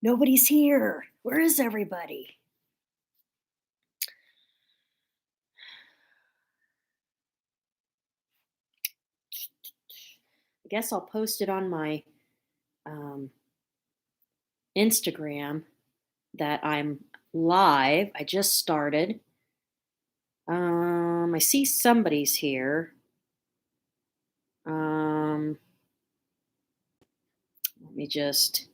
Nobody's here. Where is everybody? I guess I'll post it on my um, Instagram that I'm live. I just started. I see somebody's here. Let me just.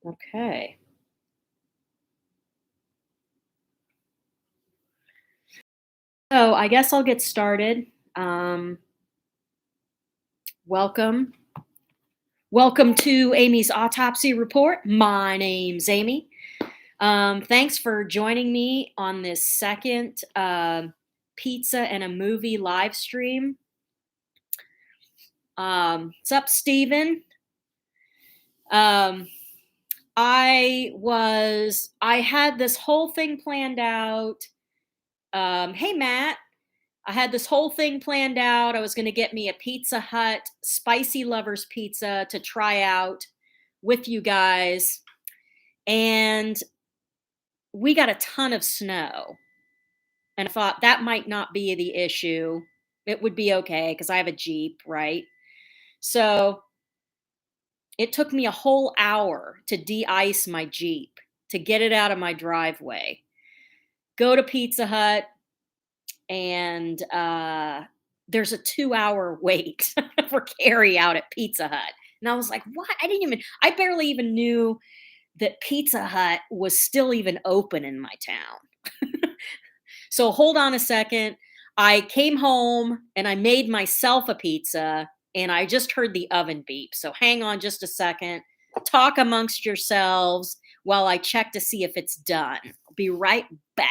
Okay. So I guess I'll get started. Welcome. Welcome to Amy's Autopsy Report. My name's Amy. Thanks for joining me on this second pizza and a movie live stream. What's up, Steven? I had this whole thing planned out. Hey, Matt. I had this whole thing planned out. I was going to get me a Pizza Hut spicy lovers pizza to try out with you guys. And we got a ton of snow. And I thought that might not be the issue. It would be okay because I have a Jeep, right? So it took me a whole hour to de-ice my Jeep, to get it out of my driveway. Go to Pizza Hut, and there's a 2-hour wait for carry out at Pizza Hut. And I was like, what? I barely even knew that Pizza Hut was still even open in my town. So hold on a second. I came home and I made myself a pizza and I just heard the oven beep. So hang on just a second. Talk amongst yourselves while I check to see if it's done. I'll be right back.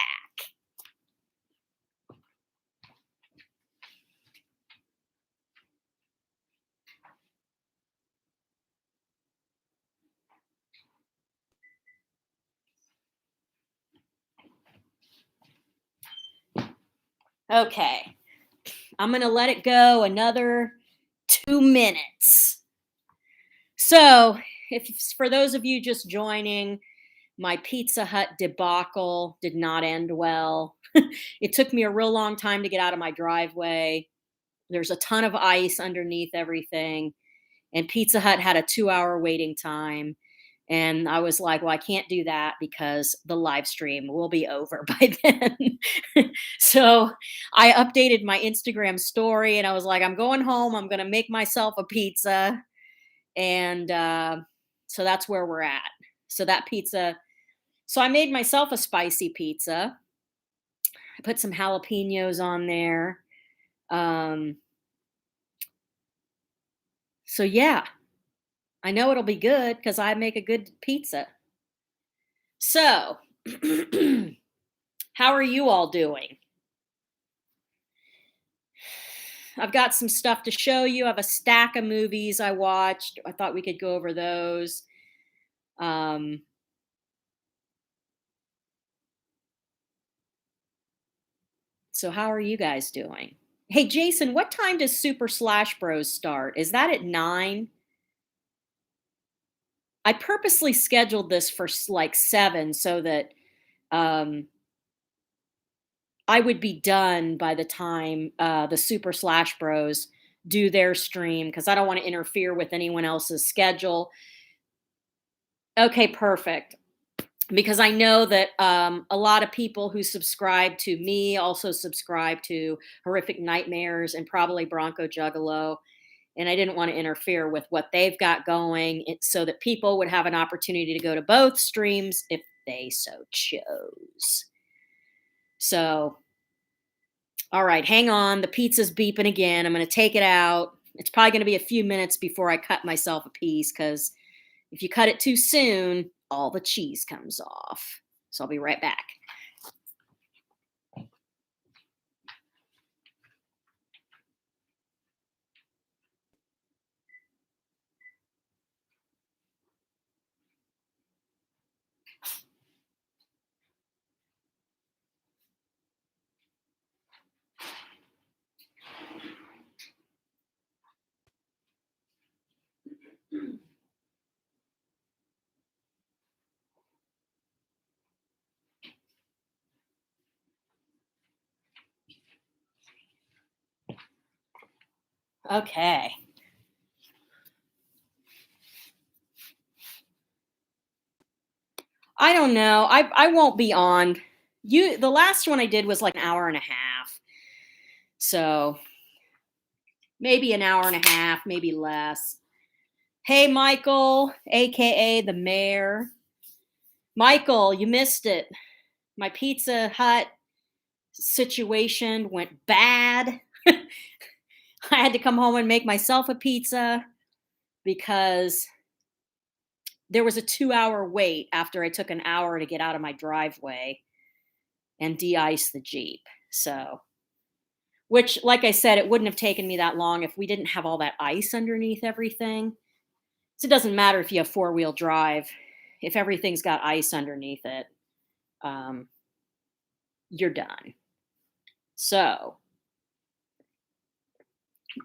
Okay. I'm going to let it go another 2 minutes. So, if for those of you just joining, my Pizza Hut debacle did not end well. It took me a real long time to get out of my driveway. There's a ton of ice underneath everything. And Pizza Hut had a 2-hour waiting time. And I was like, well, I can't do that because the live stream will be over by then. So I updated my Instagram story and I was like, I'm going home. I'm going to make myself a pizza. And so that's where we're at. So that pizza. So I made myself a spicy pizza. I put some jalapenos on there. So yeah, I know it'll be good because I make a good pizza. So, how are you all doing? I've got some stuff to show you. I have a stack of movies I watched. I thought we could go over those. So, how are you guys doing? Hey, Jason, what time does Super Slash Bros start? Is that at 9? I purposely scheduled this for like 7 so that I would be done by the time the Super Slash Bros do their stream because I don't want to interfere with anyone else's schedule. Okay, perfect. Because I know that a lot of people who subscribe to me also subscribe to Horrific Nightmares and probably Bronco Juggalo. And I didn't want to interfere with what they've got going so that people would have an opportunity to go to both streams if they so chose. So, all right, hang on. The pizza's beeping again. I'm going to take it out. It's probably going to be a few minutes before I cut myself a piece because if you cut it too soon, all the cheese comes off. So I'll be right back. Okay. I don't know. I won't be on. The last one I did was like an hour and a half. So maybe an hour and a half, maybe less. Hey Michael, aka the mayor. Michael, you missed it. My Pizza Hut situation went bad. I had to come home and make myself a pizza because there was a 2-hour wait after I took an hour to get out of my driveway and de-ice the Jeep. So, which, like I said, it wouldn't have taken me that long if we didn't have all that ice underneath everything. So it doesn't matter if you have four-wheel drive. If everything's got ice underneath it, um, you're done. So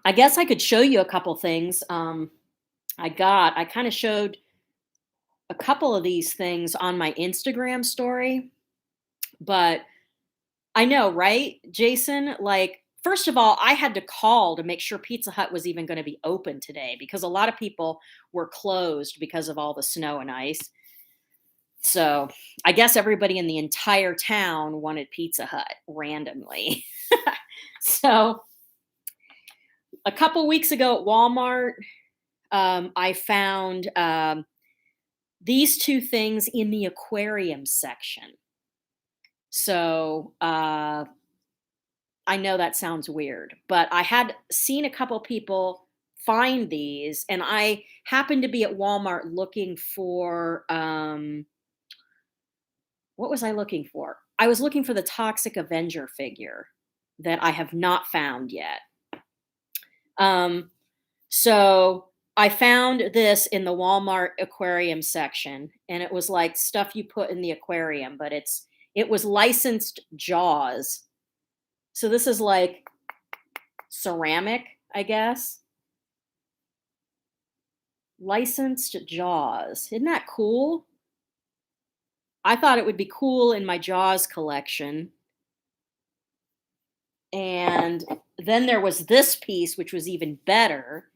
I guess I could show you a couple things. I kind of showed a couple of these things on my Instagram story, but I know, right, Jason? Like, first of all, I had to call to make sure Pizza Hut was even going to be open today because a lot of people were closed because of all the snow and ice. So I guess everybody in the entire town wanted Pizza Hut randomly. So a couple weeks ago at Walmart, I found these two things in the aquarium section. So I know that sounds weird, but I had seen a couple people find these, and I happened to be at Walmart looking for what was I looking for? I was looking for the Toxic Avenger figure that I have not found yet. Um, so I found this in the Walmart aquarium section, and it was like stuff you put in the aquarium, but it was licensed Jaws. So this is like ceramic, I guess. Licensed Jaws. Isn't that cool? I thought it would be cool in my Jaws collection. And then there was this piece, which was even better.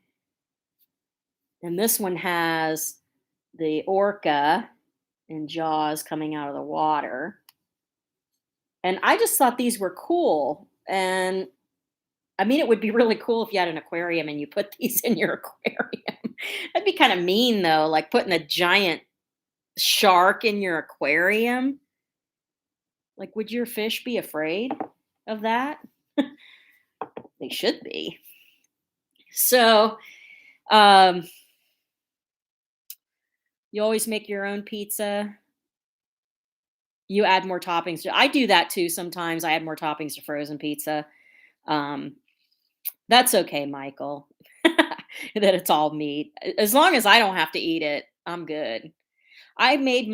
And this one has the orca and Jaws coming out of the water. And I just thought these were cool. And I mean, it would be really cool if you had an aquarium and you put these in your aquarium. That'd be kind of mean, though, like putting a giant shark in your aquarium. Like, would your fish be afraid of that? They should be. So, um, you always make your own pizza. You add more toppings. I do that too sometimes. I add more toppings to frozen pizza. Um, that's okay, Michael. That it's all meat. As long as I don't have to eat it, I'm good. I made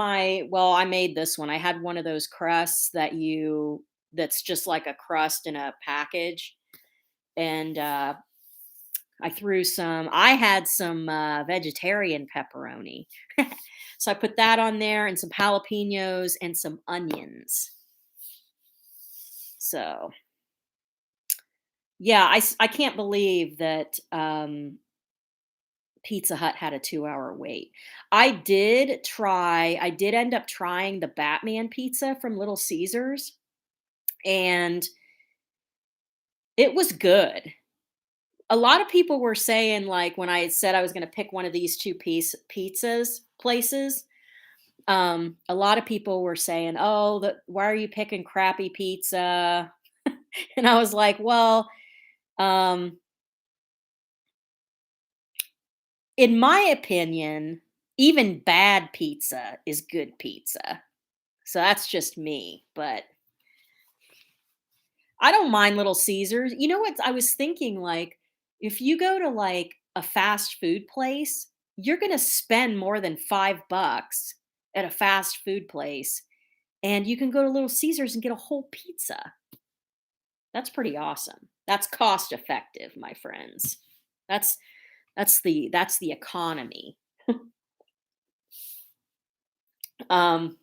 this one. I had one of those crusts that's just like a crust in a package. And I had some vegetarian pepperoni. So I put that on there and some jalapenos and some onions. So yeah, I can't believe that Pizza Hut had a 2-hour wait. I did end up trying the Batman pizza from Little Caesars, and it was good. A lot of people were saying, like, when I had said I was gonna pick one of these two-piece pizzas places, a lot of people were saying, "Oh, why are you picking crappy pizza?" And I was like, "Well, um, in my opinion, even bad pizza is good pizza." So that's just me, but I don't mind Little Caesars. You know what? I was thinking, like, if you go to like a fast food place, you're going to spend more than $5 at a fast food place, and you can go to Little Caesars and get a whole pizza. That's pretty awesome. That's cost effective, my friends. That's that's the economy. Um,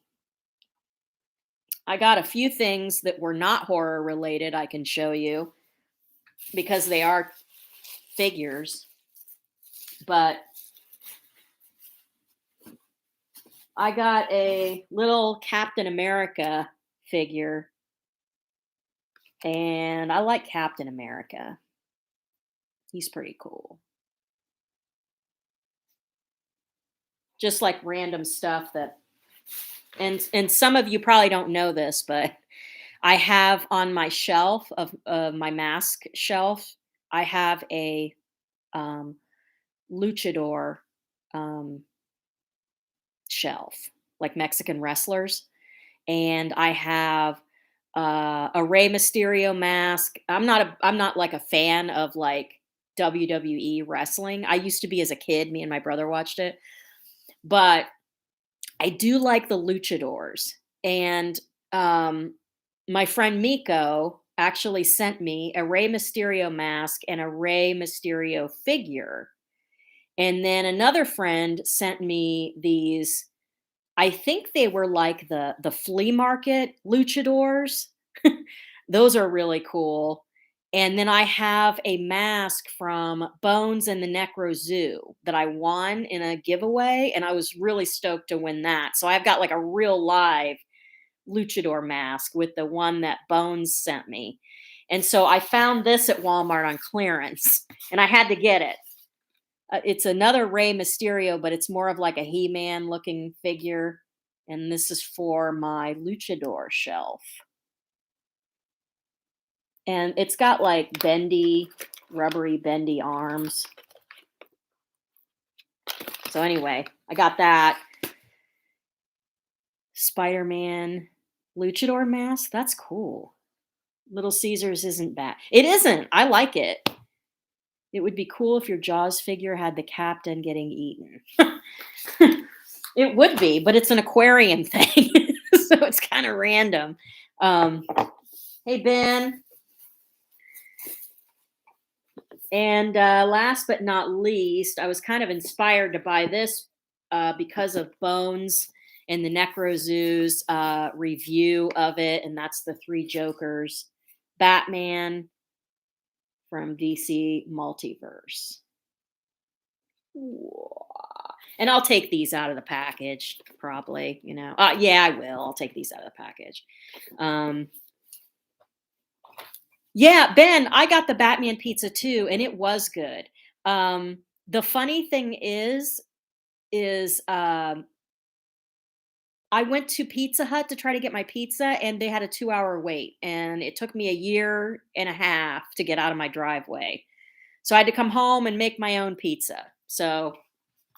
I got a few things that were not horror related I can show you because they are figures, but I got a little Captain America figure, and I like Captain America. He's pretty cool. Just like random stuff that, and some of you probably don't know this, but I have on my shelf of my mask shelf, I have a um, luchador um, shelf, like Mexican wrestlers, and I have a Rey Mysterio mask. I'm not like a fan of like WWE wrestling. I used to be as a kid. Me and my brother watched it, but I do like the luchadors. And um, my friend Miko actually sent me a Rey Mysterio mask and a Rey Mysterio figure. And then another friend sent me these. I think they were like the flea market luchadors. Those are really cool. And then I have a mask from Bones and the Necro Zoo that I won in a giveaway, and I was really stoked to win that. So I've got like a real live luchador mask with the one that Bones sent me. And so I found this at Walmart on clearance, and I had to get it. It's another Rey Mysterio, but it's more of like a He-Man looking figure. And this is for my luchador shelf. And it's got like bendy, rubbery, bendy arms. So anyway, I got that. Spider-Man luchador mask. That's cool. Little Caesars isn't bad. It isn't. I like it. It would be cool if your Jaws figure had the captain getting eaten. It would be, but it's an aquarium thing. So it's kind of random. Hey, Ben. And last but not least, I was kind of inspired to buy this because of Bones and the Necro Zoo's review of it. And that's the Three Jokers Batman from DC Multiverse. And I'll take these out of the package, probably, you know. Yeah, I will. I'll take these out of the package. Yeah, Ben, I got the Batman pizza too, and it was good. The funny thing is I went to Pizza Hut to try to get my pizza, and they had a 2-hour wait, and it took me a year and a half to get out of my driveway. So I had to come home and make my own pizza. So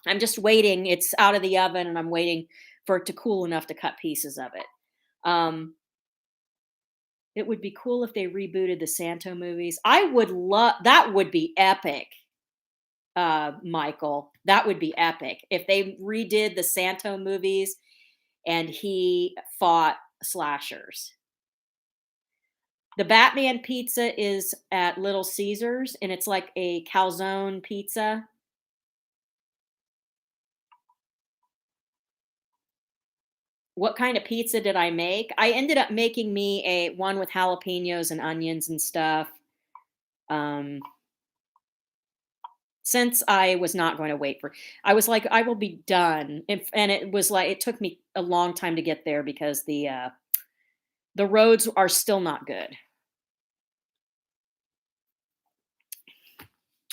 I'm just waiting. It's out of the oven, and I'm waiting for it to cool enough to cut pieces of it. It would be cool if they rebooted the Santo movies. I would love that. Would be epic, Michael. That would be epic if they redid the Santo movies and he fought slashers. The Batman pizza is at Little Caesars, and it's like a calzone pizza. What kind of pizza did I make? I ended up making me a one with jalapenos and onions and stuff. Since I was not going to wait for, I was like, I will be done. And it was like, it took me a long time to get there because the roads are still not good.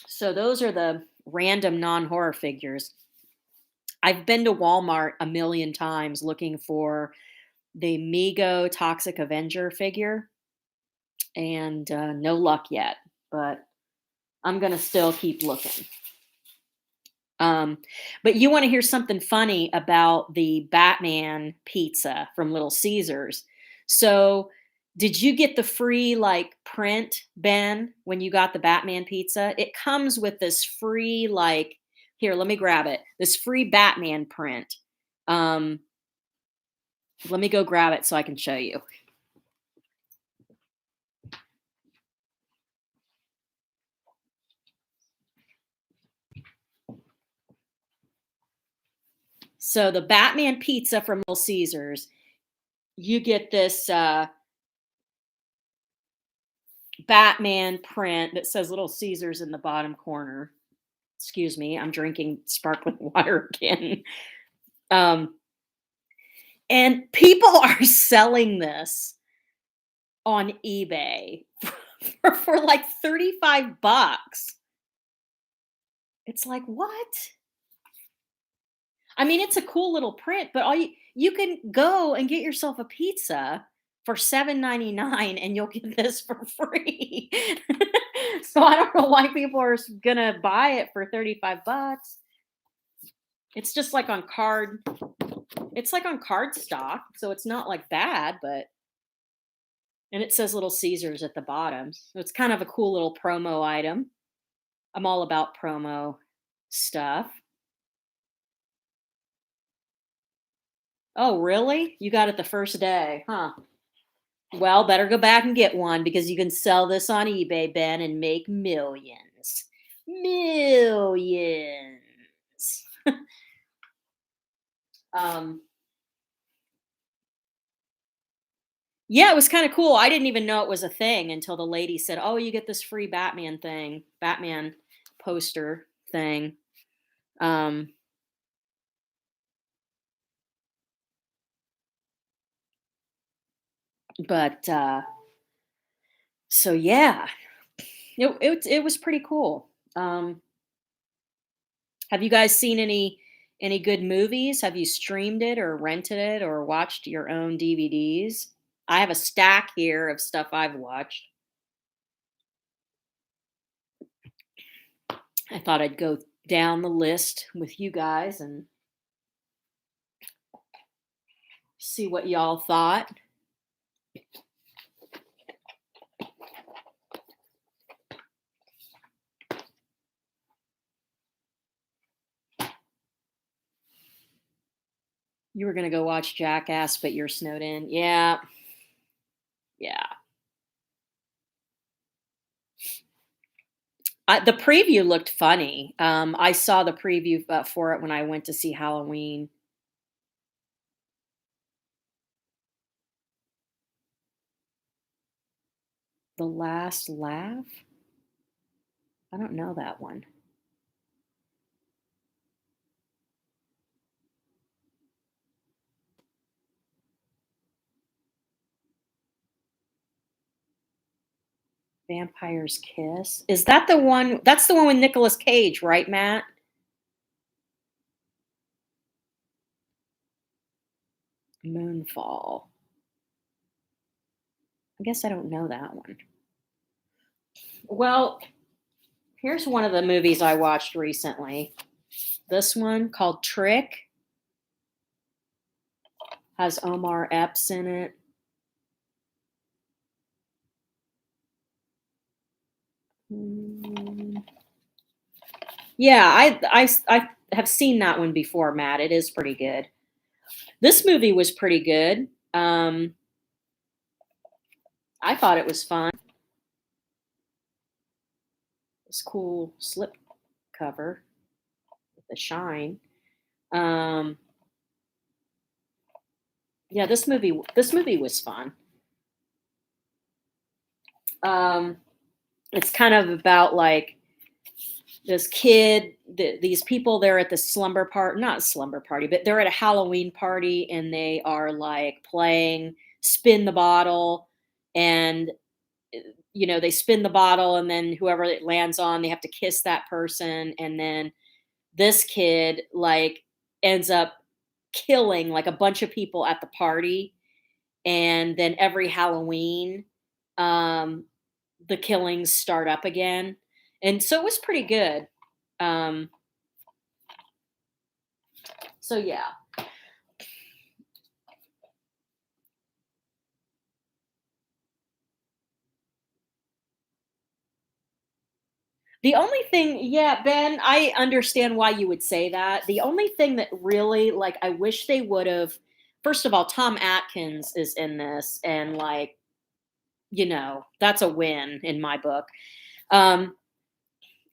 So those are the random non-horror figures. I've been to Walmart a million times looking for the Mego Toxic Avenger figure, and no luck yet, but I'm going to still keep looking. But you want to hear something funny about the Batman pizza from Little Caesars. So did you get the free like print, Ben, when you got the Batman pizza? It comes with this free like, here, let me grab it. This free Batman print. Let me go grab it so I can show you. So the Batman pizza from Little Caesars, you get this Batman print that says Little Caesars in the bottom corner. Excuse me, I'm drinking sparkling water again. Um, and people are selling this on eBay for like 35 bucks. It's like, what? I mean, it's a cool little print, but all you can go and get yourself a pizza for 7.99 and you'll get this for free. So I don't know why people are gonna buy it for 35 bucks. It's just like on card. It's like on card stock, so it's not like bad, but and it says Little Caesars at the bottom. So it's kind of a cool little promo item. I'm all about promo stuff. Oh, really? You got it the first day, huh? Well, better go back and get one because you can sell this on eBay, Ben, and make millions. Millions. um, yeah, it was kind of cool. I didn't even know it was a thing until the lady said, "Oh, you get this free Batman thing, Batman poster thing." Um, but so yeah, it was pretty cool. Have you guys seen any good movies? Have you streamed it or rented it or watched your own DVDs? I have a stack here of stuff I've watched. I thought I'd go down the list with you guys and see what y'all thought. You were gonna go watch Jackass, but you're snowed in. Yeah, yeah. The preview looked funny. I saw the preview for it when I went to see Halloween. The Last Laugh? I don't know that one. Vampire's Kiss. Is that the one? That's the one with Nicolas Cage, right, Matt? Moonfall. I guess I don't know that one. Well, here's one of the movies I watched recently. This one called Trick has Omar Epps in it. Mm. Yeah, I have seen that one before, Matt. It is pretty good. This movie was pretty good. I thought it was fun. This cool slip cover with the shine. Um, yeah, this movie was fun. Um, it's kind of about like this kid, these people. They're at the slumber part, not slumber party, but they're at a Halloween party, and they are like playing spin the bottle, and they spin the bottle, and then whoever it lands on, they have to kiss that person, and then this kid like ends up killing like a bunch of people at the party, and then every Halloween, um, the killings start up again, and so it was pretty good. Um, so yeah, the only thing, yeah, Ben, I understand why you would say that. The only thing that really, like, I wish they would have. First of all, Tom Atkins is in this, and like, that's a win in my book. Um,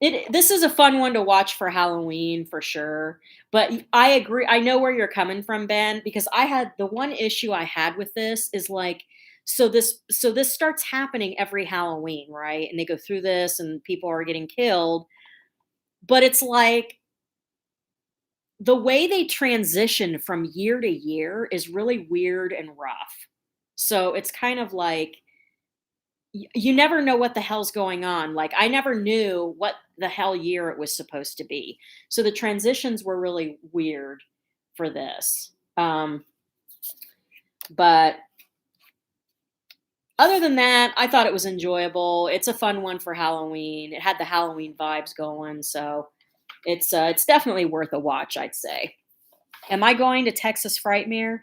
this is a fun one to watch for Halloween for sure. But I agree. I know where you're coming from, Ben, because I had the one issue I had with this is like So this starts happening every Halloween, right? And they go through this and people are getting killed, but it's like the way they transition from year to year is really weird and rough. So it's kind of like you never know what the hell's going on. Like I never knew what the hell year it was supposed to be. So the transitions were really weird for this. But other than that, I thought it was enjoyable. It's a fun one for Halloween. It had the Halloween vibes going, so it's definitely worth a watch, I'd say. Am I going to Texas Frightmare?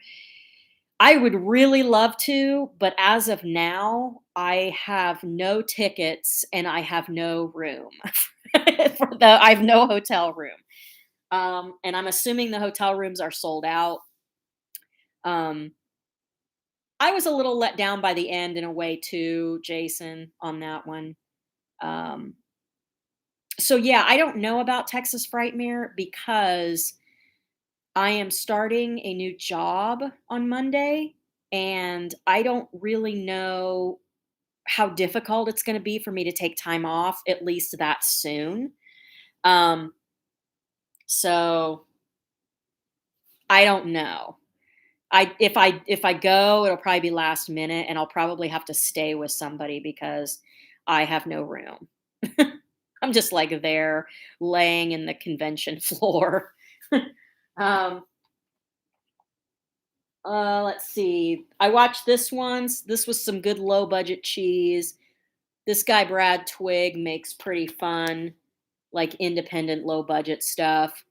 I would really love to, but as of now, I have no tickets and I have no room. I have no hotel room. And I'm assuming the hotel rooms are sold out. Um, I was a little let down by the end in a way too, Jason, on that one. Um, so yeah, I don't know about Texas Frightmare because I am starting a new job on Monday, and I don't really know how difficult it's going to be for me to take time off, at least that soon. Um, so I don't know. If I go, it'll probably be last minute, and I'll probably have to stay with somebody because I have no room. I'm just like there laying in the convention floor. um, let's see. I watched this once. This was some good low budget cheese. This guy Brad Twigg makes pretty fun, like independent low budget stuff.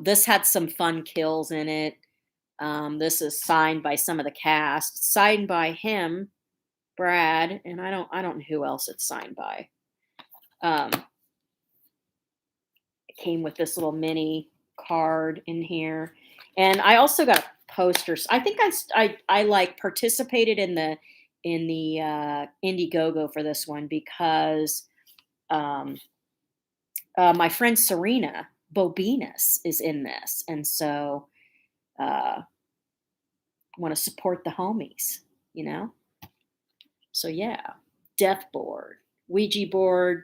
This had some fun kills in it. This is signed by some of the cast, signed by him, Brad, and I don't know who else it's signed by. It came with this little mini card in here, and I also got posters. I think I like participated in the Indiegogo for this one because um, my friend Serena Bobinas is in this, and so uh, want to support the homies, you know. So yeah, death board, Ouija board,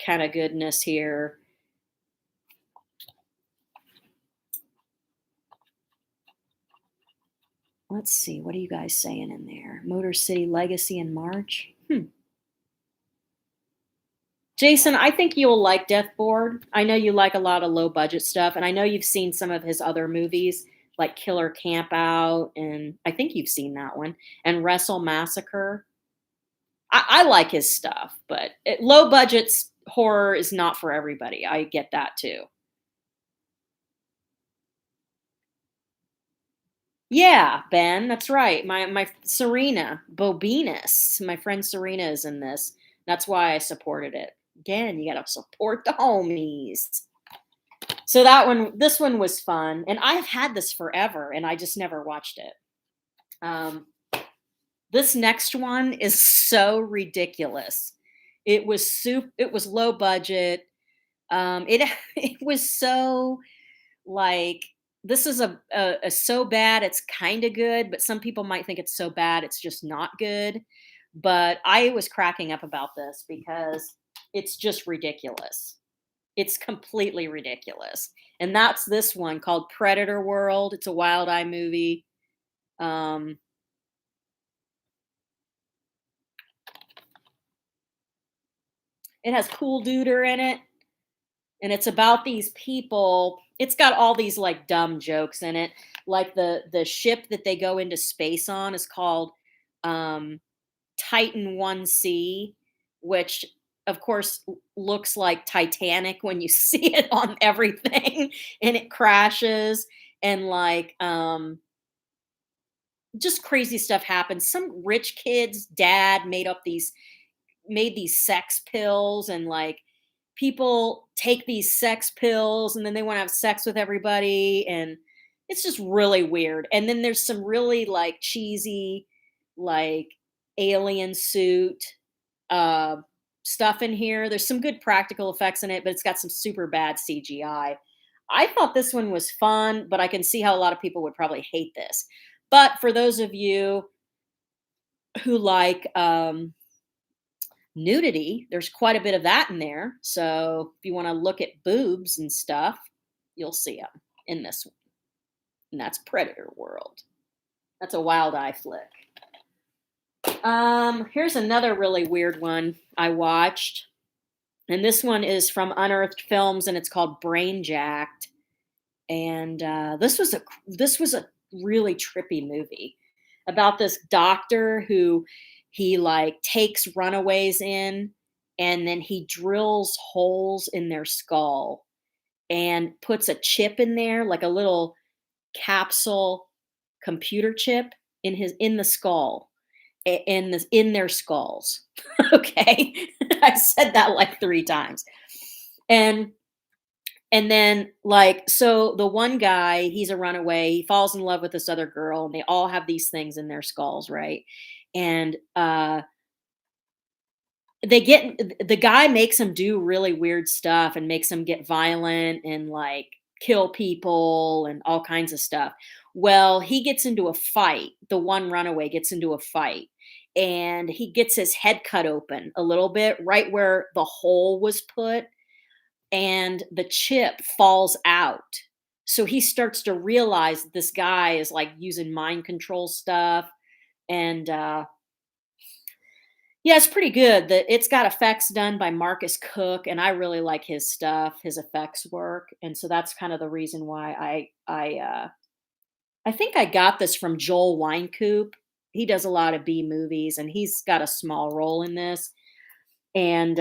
kind of goodness here. Let's see, what are you guys saying in there? Motor City Legacy in March. Jason, I think you'll like Death Board. I know you like a lot of low budget stuff, and I know you've seen some of his other movies like Killer Camp Out, and I think you've seen that one, and Wrestle Massacre. I like his stuff, but low budget horror is not for everybody. I get that too. Yeah, Ben, that's right. My Serena Bobinas, my friend Serena is in this. That's why I supported it. Again, you got to support the homies. So this one was fun, and I've had this forever, and I just never watched it. Um, this next one is so ridiculous. It was low budget. It it was so like this is a so bad it's kind of good, but some people might think it's so bad it's just not good. But I was cracking up about this because it's just ridiculous. It's completely ridiculous. And that's this one called Predator World. It's a Wild Eye movie. Um, it has Cool Duder in it, and it's about these people. It's got all these like dumb jokes in it. Like the ship that they go into space on is called um, Titan 1C, which of course looks like Titanic when you see it on everything, and it crashes, and like just crazy stuff happens. Some rich kid's dad made these sex pills, and like people take these sex pills and then they want to have sex with everybody, and it's just really weird. And then there's some really like cheesy like alien suit uh stuff in here. There's some good practical effects in it, but it's got some super bad CGI. I thought this one was fun, but I can see how a lot of people would probably hate this. But for those of you who like nudity. There's quite a bit of that in there. So if you want to look at boobs and stuff, you'll see them in this one. And that's Predator World. That's a wild eye flick. Here's another really weird one I watched. And this one is from Unearthed Films and it's called Brain Jacked. And this was a really trippy movie about this doctor who he like takes runaways in and then he drills holes in their skull and puts a chip in there, like a little capsule computer chip in the skull, in their skulls. Okay. I said that like 3 times. And and then like so the one guy, he's a runaway, he falls in love with this other girl and they all have these things in their skulls, right? And the guy makes them do really weird stuff and makes them get violent and like kill people and all kinds of stuff. Well, he gets into a fight. The one runaway gets into a fight and he gets his head cut open a little bit right where the hole was put and the chip falls out. So he starts to realize this guy is like using mind control stuff and yeah, it's pretty good. It's got effects done by Marcus Cook, and I really like his stuff, his effects work, and so that's kind of the reason why I think I got this from Joel Wynkoop. He does a lot of B movies, and he's got a small role in this. And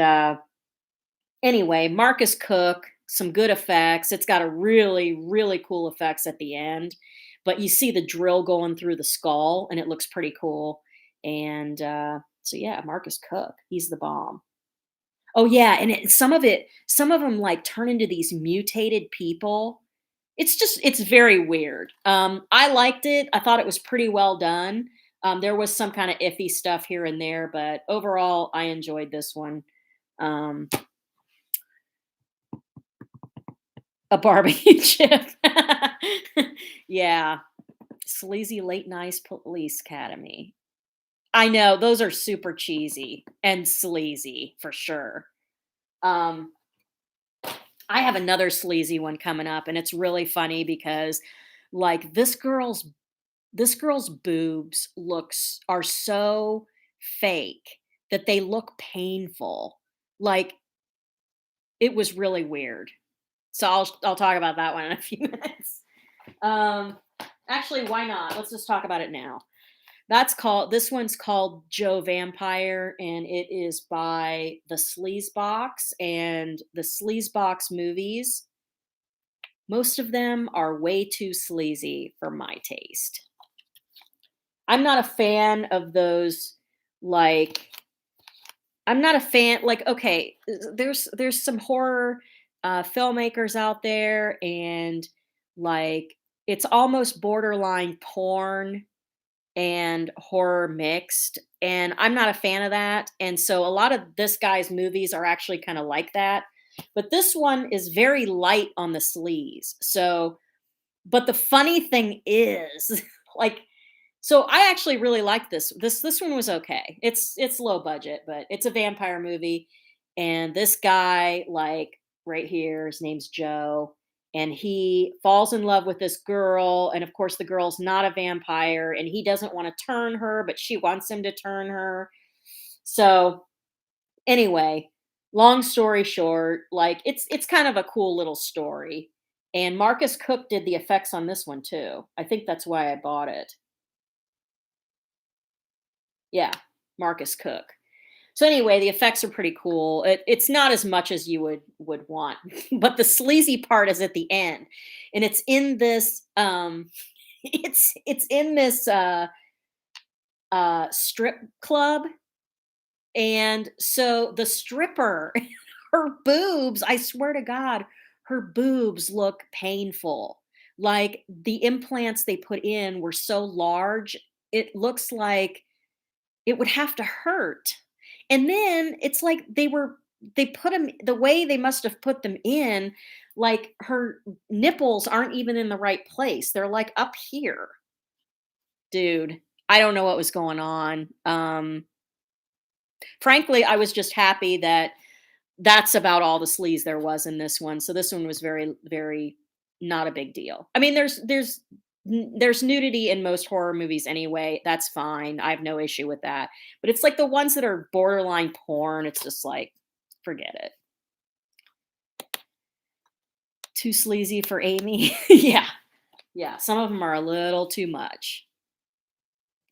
anyway, Marcus Cook, some good effects. It's got a really really cool effects at the end, but you see the drill going through the skull, and it looks pretty cool. And so yeah, Marcus Cook, he's the bomb. Oh yeah, and some of them like turn into these mutated people. It's very weird. I liked it. I thought it was pretty well done. There was some kind of iffy stuff here and there, but overall, I enjoyed this one. Um, a barbecue chip. Yeah, sleazy late night police academy. I know those are super cheesy and sleazy for sure. Um, I have another sleazy one coming up, and it's really funny because, like, this girl's boobs looks are so fake that they look painful. Like, it was really weird. So I'll talk about that one in a few minutes. Um, actually, why not? Let's just talk about it now. This one's called Joe Vampire, and it is by the Sleazebox and the Sleazebox movies. Most of them are way too sleazy for my taste. I'm not a fan of those, like, I'm not a fan, like, okay, there's some horror filmmakers out there, and like, it's almost borderline porn and horror mixed, and I'm not a fan of that, and so a lot of this guy's movies are actually kinda like that, but this one is very light on the sleaze, so but the funny thing is, like so I actually really like this one was okay. It's low budget, but it's a vampire movie, and this guy, like, right here, his name's Joe, and he falls in love with this girl, and, of course, the girl's not a vampire, and he doesn't wanna turn her, but she wants him to turn her. So, anyway, long story short, like, it's kind of a cool little story, and Marcus Cook did the effects on this one too. I think that's why I bought it. Yeah, Marcus Cook. So anyway, the effects are pretty cool. It's not as much as you would want, but the sleazy part is at the end, and it's in this it's in this strip club, and so the stripper, her boobs, I swear to God, her boobs look painful. Like the implants they put in were so large, it looks like it would have to hurt. And then it's like they put them the way they must have put them in, like her nipples aren't even in the right place. They're like up here. Dude. I don't know what was going on. Frankly, I was just happy that that's about all the sleaze there was in this one. So this one was very, very not a big deal. I mean, there's nudity in most horror movies anyway. That's fine. I have no issue with that. But it's like the ones that are borderline porn. It's just like, forget it. Too sleazy for Amy. Yeah, yeah. Some of them are a little too much.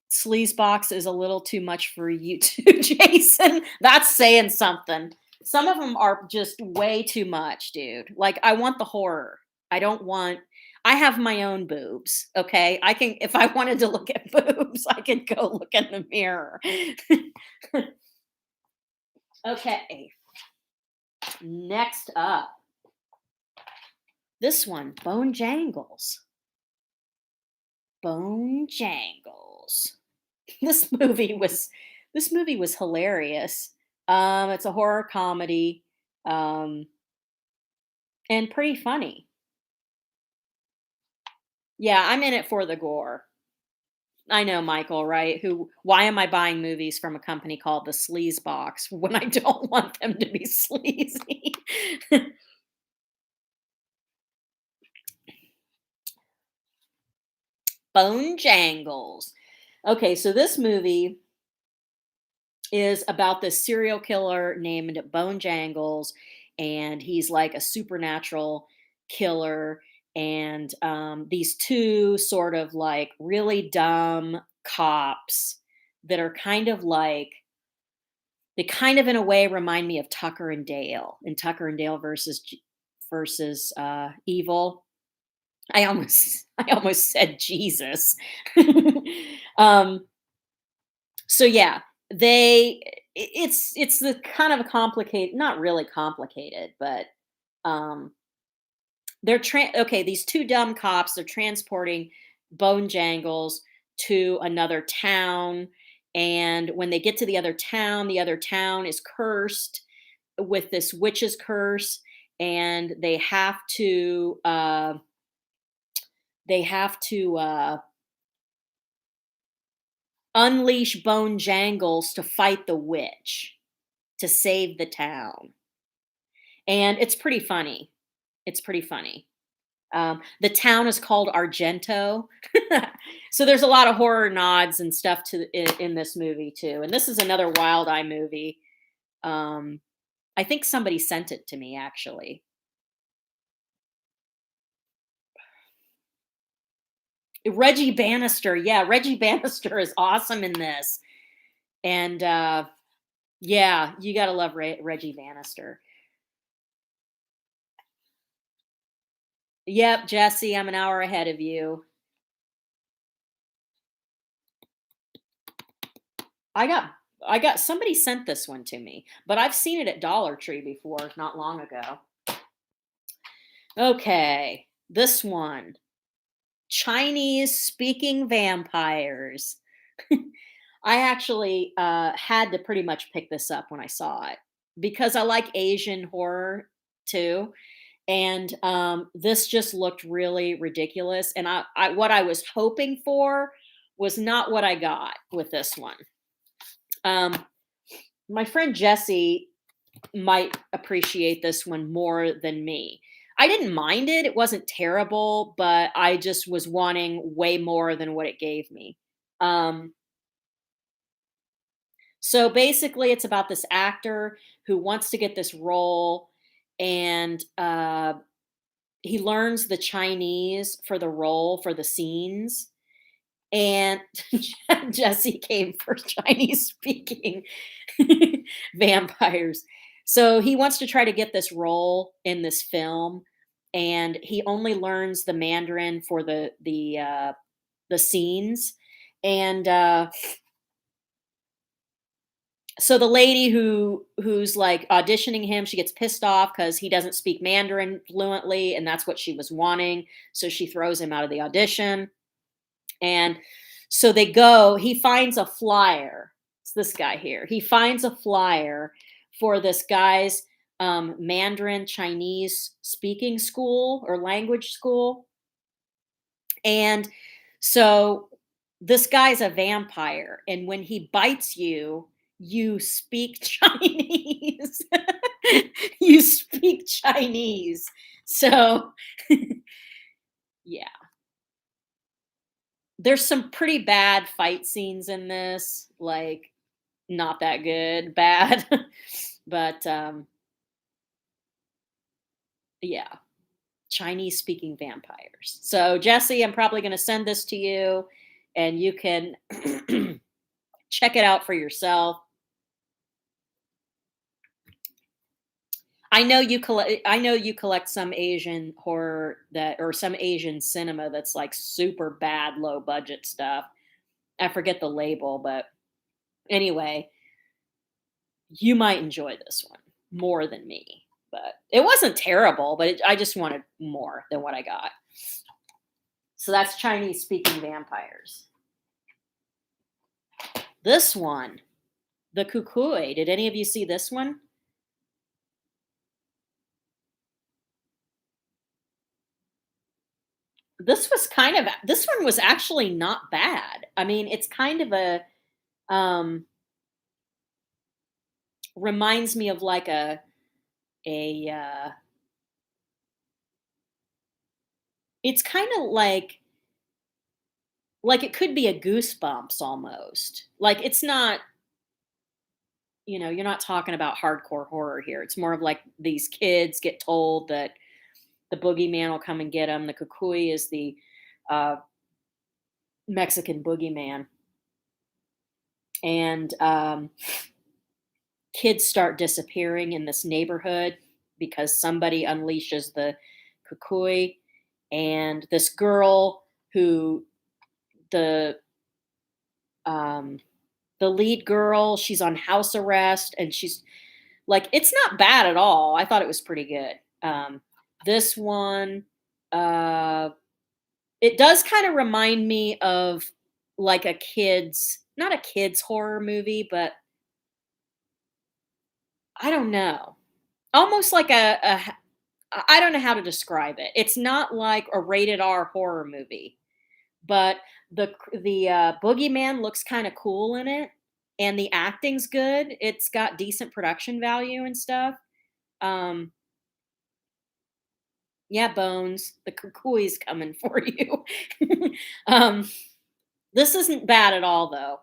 Sleazebox is a little too much for you too, Jason. That's saying something. Some of them are just way too much, dude. Like, I want the horror. I don't want I have my own boobs, okay? I can if I wanted to look at boobs, I could go look in the mirror. Okay, next up. This one, Bone Jangles. Bone Jangles. This movie was this movie was hilarious. It's a horror comedy, um, and pretty funny. Yeah, I'm in it for the gore. I know, Michael, right? Who? Why am I buying movies from a company called the Sleaze Box when I don't want them to be sleazy? Bone Jangles. Okay, so this movie is about this serial killer named Bone Jangles, and he's like a supernatural killer. And these two sort of like really dumb cops that are kind of like they kind of in a way remind me of Tucker and Dale in Tucker and Dale versus Evil. I almost said Jesus. um, so yeah, they it's the kind of a complicated, not really complicated, but um okay, these two dumb cops, they're transporting Bone Jangles to another town, and when they get to the other town is cursed with this witch's curse, and they have to unleash Bone Jangles to fight the witch to save the town. And it's pretty funny. It's pretty funny. The town is called Argento. So there's a lot of horror nods and stuff in this movie too. And this is another Wild Eye movie. Um, I think somebody sent it to me actually. Reggie Bannister. Yeah, Reggie Bannister is awesome in this. And yeah, you got to love Reggie Bannister. Yep, Jesse, I'm an hour ahead of you. I got I got somebody sent this one to me, but I've seen it at Dollar Tree before not long ago. Okay, this one. Chinese speaking vampires. I actually had to pretty much pick this up when I saw it because I like Asian horror too. And this just looked really ridiculous. And what I was hoping for was not what I got with this one. Um, my friend Jesse might appreciate this one more than me. I didn't mind it. It wasn't terrible, but I just was wanting way more than what it gave me. Um, so basically, it's about this actor who wants to get this role, and he learns the Chinese for the role for the scenes. And Jesse came for Chinese speaking vampires. So he wants to try to get this role in this film, and he only learns the Mandarin for the scenes. And so the lady who's like auditioning him, she gets pissed off because he doesn't speak Mandarin fluently, and that's what she was wanting. So she throws him out of the audition. And so they go, he finds a flyer. It's this guy here. He finds a flyer for this guy's Mandarin Chinese speaking school or language school. And so this guy's a vampire, and when he bites you, you speak Chinese. You speak Chinese. So, yeah. There's some pretty bad fight scenes in this, like, not that good, bad. But, yeah, Chinese speaking vampires. So, Jesse, I'm probably gonna send this to you, and you can check it out for yourself. I know you collect some Asian horror that or some Asian cinema that's, like, super bad, low budget stuff. I forget the label, but anyway, you might enjoy this one more than me. But it wasn't terrible, but I just wanted more than what I got. So that's Chinese speaking vampires. This one, the Kukui. Did any of you see this one? This one was actually not bad. I mean, it's kind of a um reminds me of like a it's kind of like it could be a Goosebumps almost. Like it's not, you're not talking about hardcore horror here. It's more of like these kids get told that the boogeyman will come and get them. The Kukui is the uh, Mexican boogeyman, and kids start disappearing in this neighborhood because somebody unleashes the Kukui, and this girl who the um, the lead girl, she's on house arrest, and she's like, it's not bad at all. I thought it was pretty good. This one, uh, it does kind of remind me of like not a kids horror movie, but I don't know, almost like I don't know how to describe it. It's not like a rated R horror movie, but the boogeyman looks kind of cool in it, and the acting's good. It's got decent production value and stuff. Um, yeah, Bones, the Kukui's coming for you. um, this isn't bad at all, though.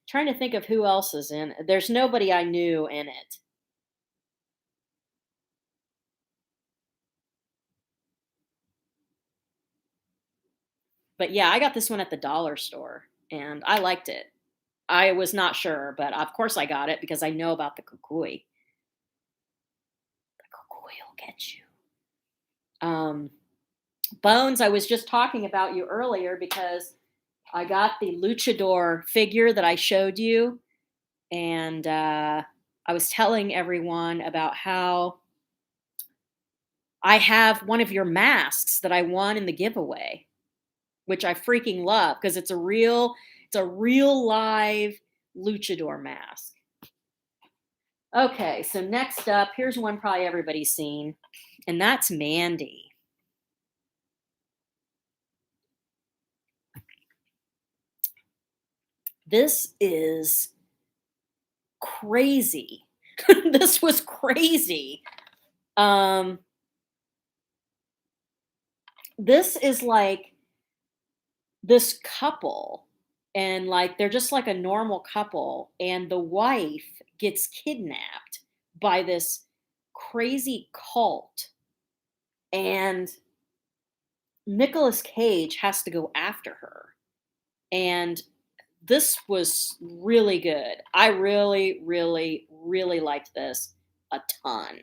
Trying to think of who else is in it. There's nobody I knew in it. But yeah, I got this one at the dollar store and I liked it. I was not sure, but of course I got it because I know about the Kukui. The Kukui will get you. Um, Bones, I was just talking about you earlier because I got the luchador figure that I showed you, and I was telling everyone about how I have one of your masks that I won in the giveaway, which I freaking love because it's a real live luchador mask. Okay, so next up, here's one probably everybody's seen, and that's Mandy. This is crazy. This was crazy. Um, this is like this couple, and like they're just like a normal couple, and the wife gets kidnapped by this crazy cult, and Nicolas Cage has to go after her. And this was really good. I really, really, really liked this a ton.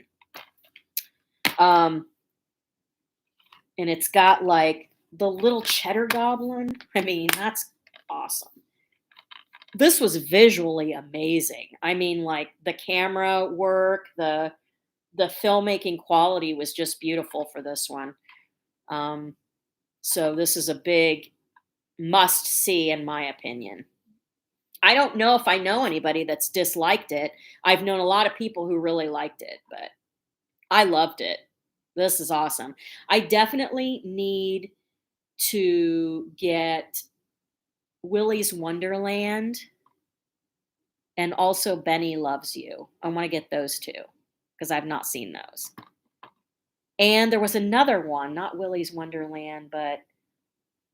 Um, and it's got like the little cheddar goblin. I mean, that's awesome. This was visually amazing. I mean, like the camera work, the filmmaking quality was just beautiful for this one. Um, so this is a big must see in my opinion. I don't know if I know anybody that's disliked it. I've known a lot of people who really liked it, but I loved it. This is awesome. I definitely need to get Willy's Wonderland, and also Benny Loves You. I want to get those two because I've not seen those. And there was another one, not Willy's Wonderland, but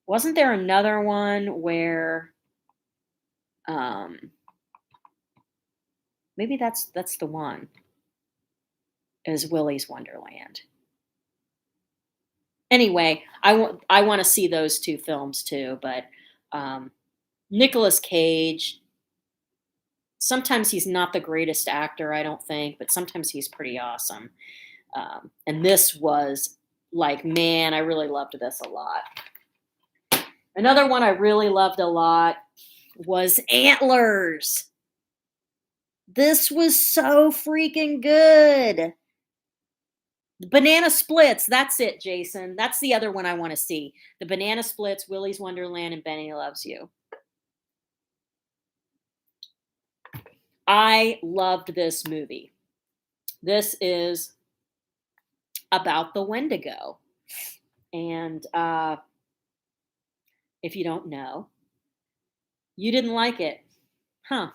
wasn't there another one where um maybe that's the one, is Willy's Wonderland. Anyway, I want to see those two films too, but um Nicolas Cage, sometimes he's not the greatest actor, I don't think, but sometimes he's pretty awesome. And this was like, man, I really loved this a lot. Another one I really loved a lot was Antlers. This was so freaking good. Banana Splits, that's it, Jason. That's the other one I want to see. The Banana Splits, Willy's Wonderland, and Benny Loves You. I loved this movie. This is about the Wendigo. And if you don't know, you didn't like it. Huh.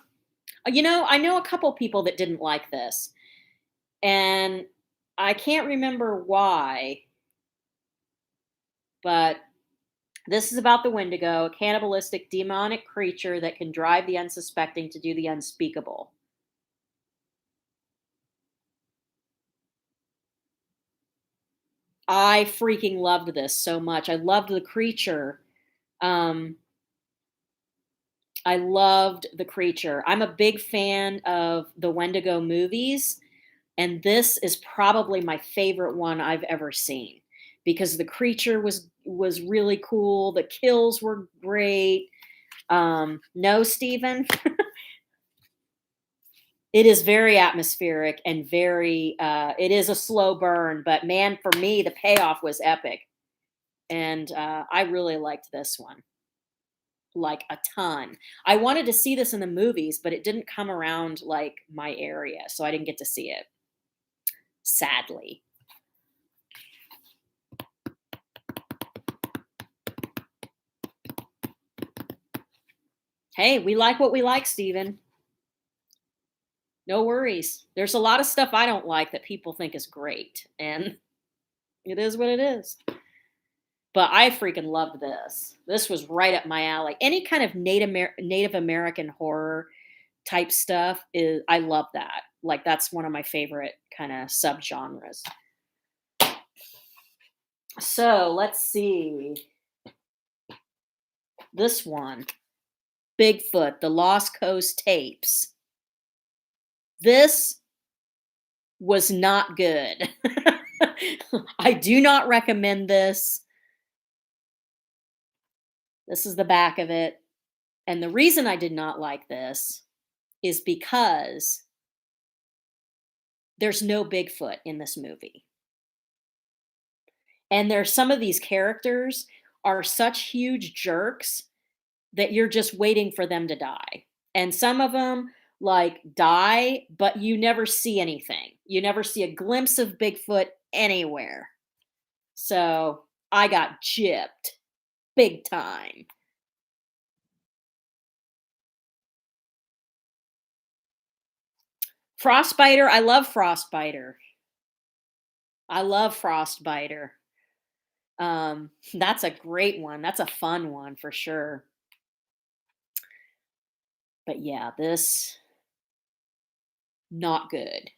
I know a couple people that didn't like this. And I can't remember why, but this is about the Wendigo, a cannibalistic demonic creature that can drive the unsuspecting to do the unspeakable. I freaking loved this so much. I loved the creature. Um, I loved the creature. I'm a big fan of the Wendigo movies, and this is probably my favorite one I've ever seen because the creature was really cool. The kills were great. No, Stephen. It is very atmospheric and very. It is a slow burn, but man, for me, the payoff was epic, and I really liked this one like a ton. I wanted to see this in the movies, but it didn't come around like my area, so I didn't get to see it. Sadly. Hey, we like what we like, Steven. No worries. There's a lot of stuff I don't like that people think is great, and it is what it is. But I freaking loved this. This was right up my alley. Any kind of Native American horror type stuff is, I love that. Like that's one of my favorite kind of subgenres. So let's see. This one, Bigfoot, the Lost Coast Tapes. This was not good. I do not recommend this. This is the back of it. And the reason I did not like this is because there's no Bigfoot in this movie. And there's some of these characters are such huge jerks that you're just waiting for them to die. And some of them like die, but you never see anything. You never see a glimpse of Bigfoot anywhere. So I got gypped big time. Frostbiter, I love Frostbiter. I love Frostbiter. That's a great one. That's a fun one for sure. But yeah, this not good.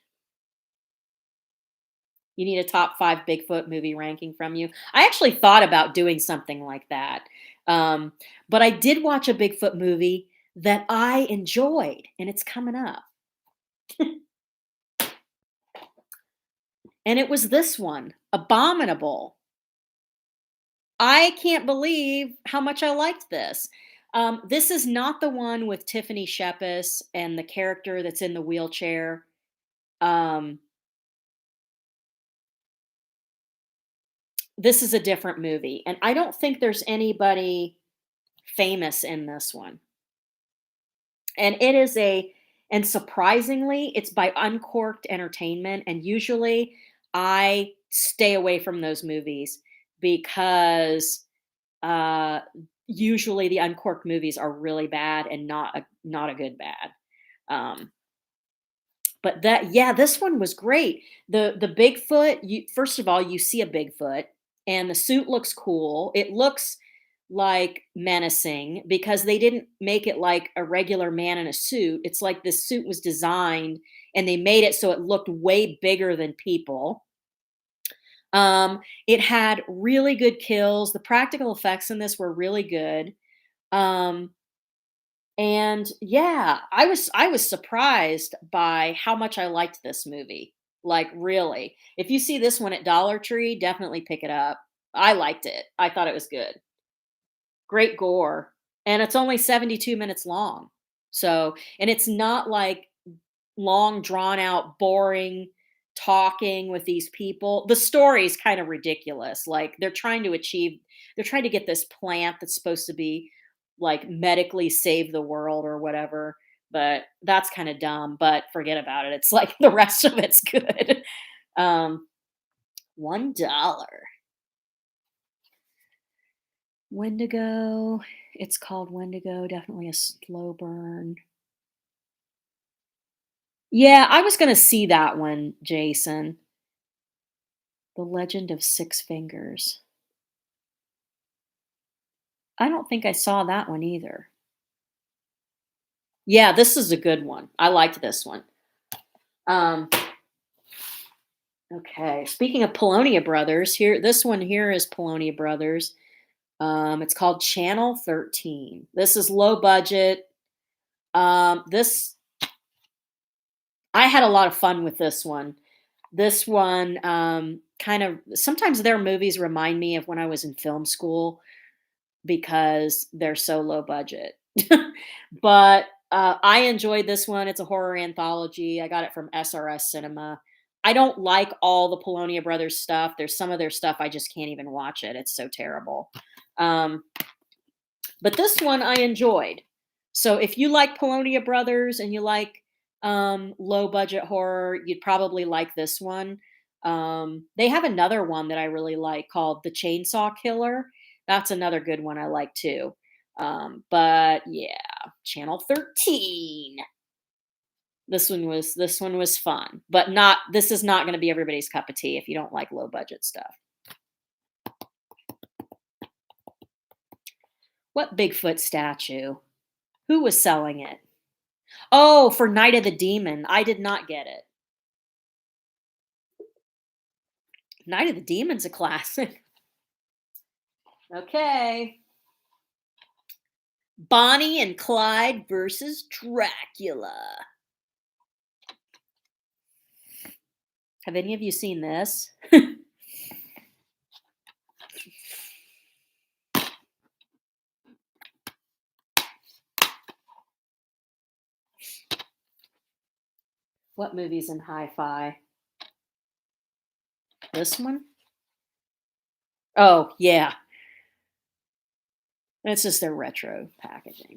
You need a top 5 Bigfoot movie ranking from you. I actually thought about doing something like that. Um, but I did watch a Bigfoot movie that I enjoyed, and it's coming up. And it was this one, Abominable. I can't believe how much I liked this. This is not the one with Tiffany Shepis and the character that's in the wheelchair. Um, this is a different movie, and I don't think there's anybody famous in this one. And it is and surprisingly, it's by Uncorked Entertainment, and usually I stay away from those movies because Usually the uncorked movies are really bad and not a good bad. Um, but that yeah, this one was great. The Bigfoot, you first of all, you see a Bigfoot and the suit looks cool. It looks like menacing because they didn't make it like a regular man in a suit. It's like this suit was designed and they made it so it looked way bigger than people. It had really good kills. The practical effects in this were really good. Um, and yeah, I was surprised by how much I liked this movie. Like really. If you see this one at Dollar Tree, definitely pick it up. I liked it. I thought it was good. Great gore. And it's only 72 minutes long. So, and it's not like long drawn out boring talking with these people. The story's kind of ridiculous. Like they're trying to get this plant that's supposed to be like medically save the world or whatever, but that's kind of dumb, but forget about it. It's like the rest of it's good. um $1. Wendigo. It's called Wendigo, definitely a slow burn. Yeah, I was gonna see that one, Jason. The Legend of Six Fingers. I don't think I saw that one either. Yeah, this is a good one. I liked this one. Um, okay. Speaking of Polonia Brothers, here this one here is Polonia Brothers. It's called Channel 13. This is low budget. This I had a lot of fun with this one. This one kind of sometimes their movies remind me of when I was in film school because they're so low budget. But I enjoyed this one. It's a horror anthology. I got it from SRS Cinema. I don't like all the Polonia Brothers stuff. There's some of their stuff I just can't even watch it. It's so terrible. Um, but this one I enjoyed. So if you like Polonia Brothers and you like low budget horror, you'd probably like this one. They have another one that I really like called The Chainsaw Killer. That's another good one I like too. But yeah, Channel 13. This one was fun, but not this is not going to be everybody's cup of tea if you don't like low budget stuff. What Bigfoot statue? Who was selling it? Oh, for Night of the Demon. I did not get it. Night of the Demon's a classic. Okay. Bonnie and Clyde versus Dracula. Have any of you seen this? What movie's in hi-fi? This one? Oh, yeah. It's just their retro packaging.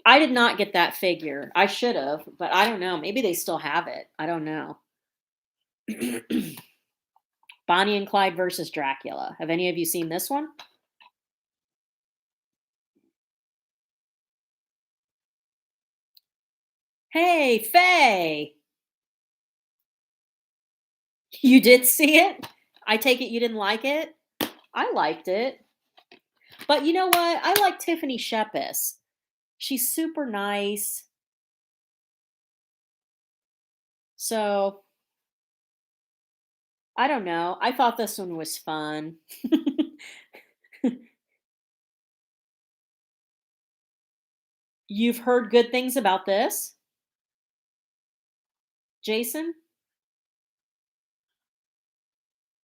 I did not get that figure. I should have, but I don't know. Maybe they still have it. I don't know. Bonnie and Clyde versus Dracula. Have any of you seen this one? Hey, Faye. You did see it? I take it you didn't like it? I liked it. But you know what? I like Tiffany Shepis. She's super nice. So, I don't know. I thought this one was fun. You've heard good things about this, Jason?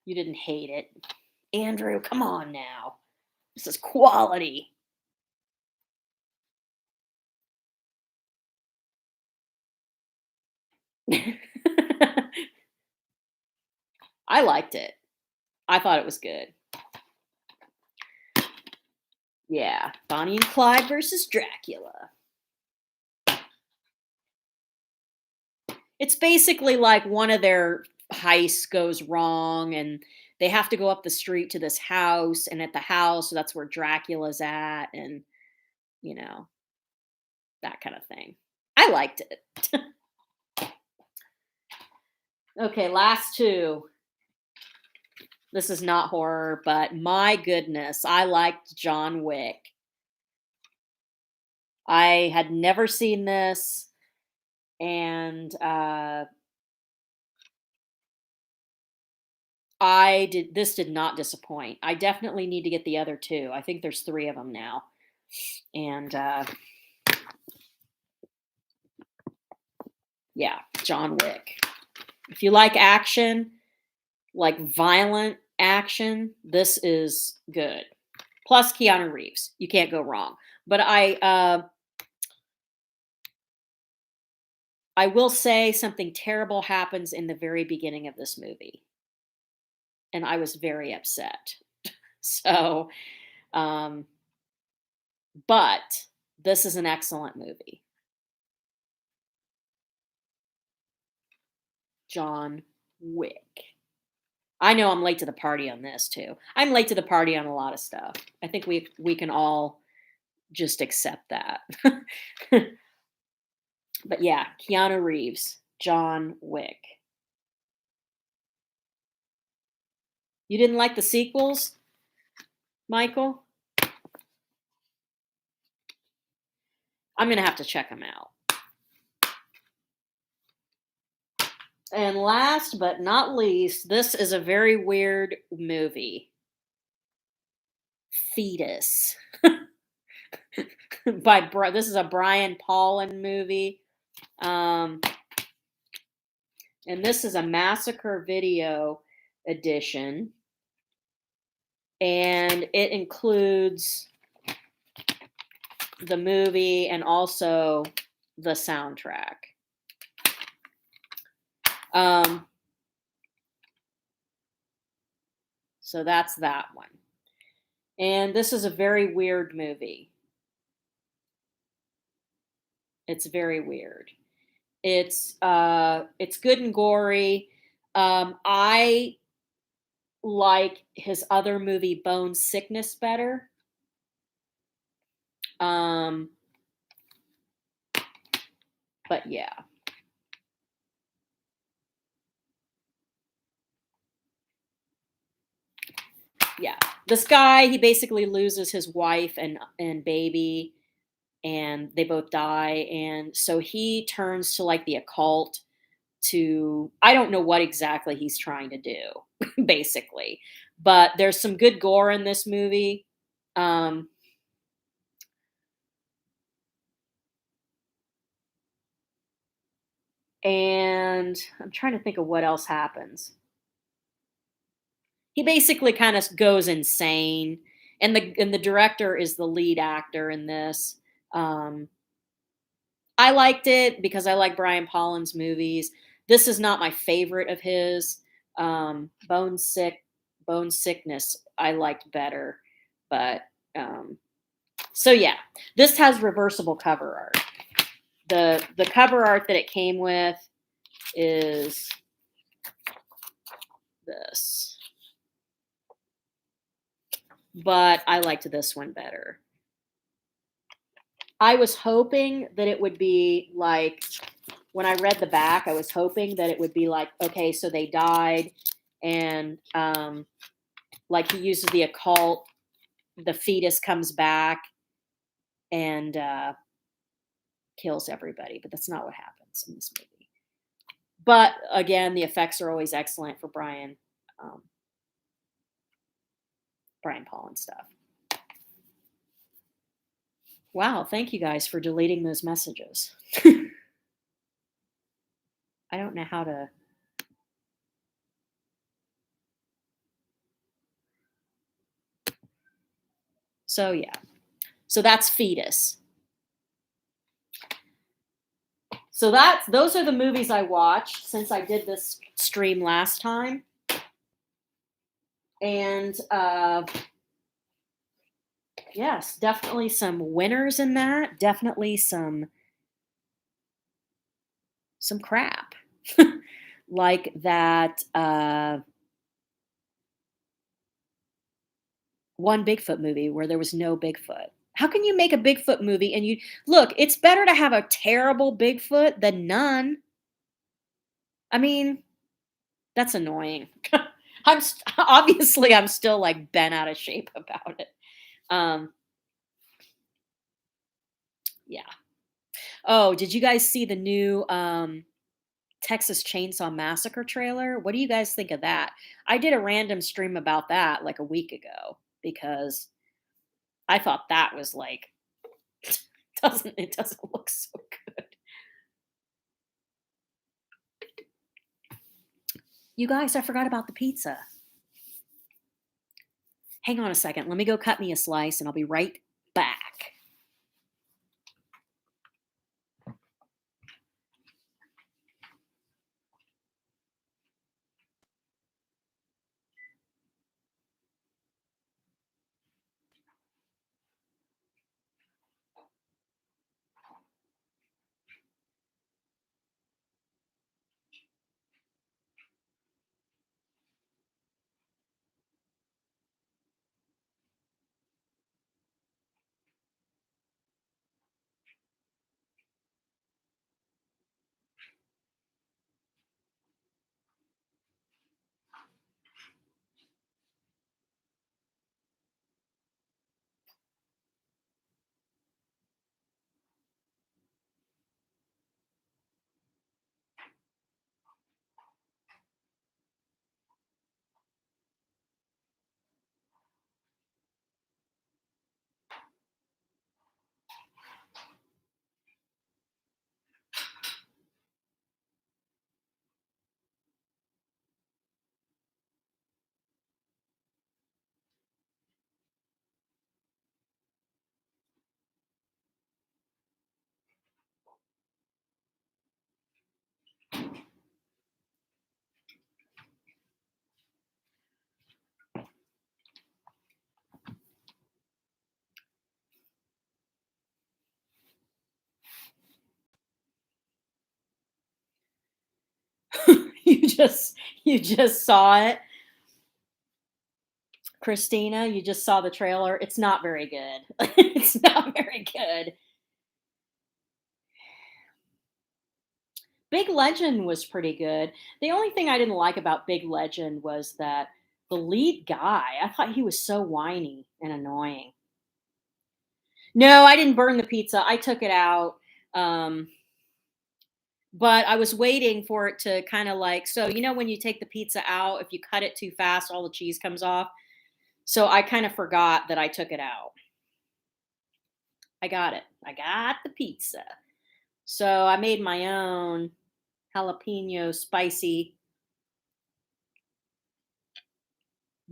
You didn't hate it. Andrew, come on now. This is quality. I liked it. I thought it was good. Yeah, Bonnie and Clyde versus Dracula. It's basically like one of their heists goes wrong and they have to go up the street to this house, and at the house, that's where Dracula's at, and you know, that kind of thing. I liked it. Okay, last two. This is not horror, but my goodness, I liked John Wick. I had never seen this, and this did not disappoint. I definitely need to get the other two. I think there's three of them now, and yeah, John Wick. If you like action, like violent action, this is good. Plus Keanu Reeves, you can't go wrong. But I will say something terrible happens in the very beginning of this movie, and I was very upset. So, um, but this is an excellent movie. John Wick. I know I'm late to the party on this too. I'm late to the party on a lot of stuff. I think we can all just accept that. But yeah, Keanu Reeves, John Wick. You didn't like the sequels, Michael? I'm gonna have to check them out. And last but not least, this is a very weird movie. Fetus. This is a Brian Paulin movie. And this is a Massacre Video edition. And it includes the movie and also the soundtrack. So that's that one. And this is a very weird movie. It's very weird. It's good and gory. I like his other movie Bone Sickness better. But yeah. Yeah. This guy, he basically loses his wife and baby, and they both die, and so he turns to like the occult to, I don't know what exactly he's trying to do, basically. But there's some good gore in this movie. And I'm trying to think of what else happens. He basically kind of goes insane, and the director is the lead actor in this. I liked it because I like Brian Paulin's movies. This is not my favorite of his. Bone Sickness, I liked better, but so yeah, this has reversible cover art. The cover art that it came with is this, but I liked this one better. I was hoping that it would be like, when I read the back, I was hoping that it would be like, okay, so they died, and like he uses the occult, the fetus comes back and kills everybody, but that's not what happens in this movie. But again, the effects are always excellent for Brian Paulin stuff. Wow, thank you guys for deleting those messages. I don't know how to. So yeah. So that's Fetus. So those are the movies I watched since I did this stream last time. And yes, definitely some winners in that. Definitely some crap. Like that one Bigfoot movie where there was no Bigfoot. How can you make a Bigfoot movie and you look, it's better to have a terrible Bigfoot than none. I mean, that's annoying. Obviously I'm still like bent out of shape about it. Um, yeah. Oh, did you guys see the new Texas Chainsaw Massacre trailer? What do you guys think of that? I did a random stream about that like a week ago because I thought that was like it doesn't look so good. You guys, I forgot about the pizza. Hang on a second. Let me go cut me a slice and I'll be right back. You just saw it. Christina, you just saw the trailer. It's not very good. It's not very good. Big Legend was pretty good. The only thing I didn't like about Big Legend was that the lead guy, I thought he was so whiny and annoying. No, I didn't burn the pizza. I took it out. Um, but I was waiting for it to kind of like, so when you take the pizza out, if you cut it too fast, all the cheese comes off. So I kind of forgot that I took it out. I got it. I got the pizza. So I made my own jalapeno spicy.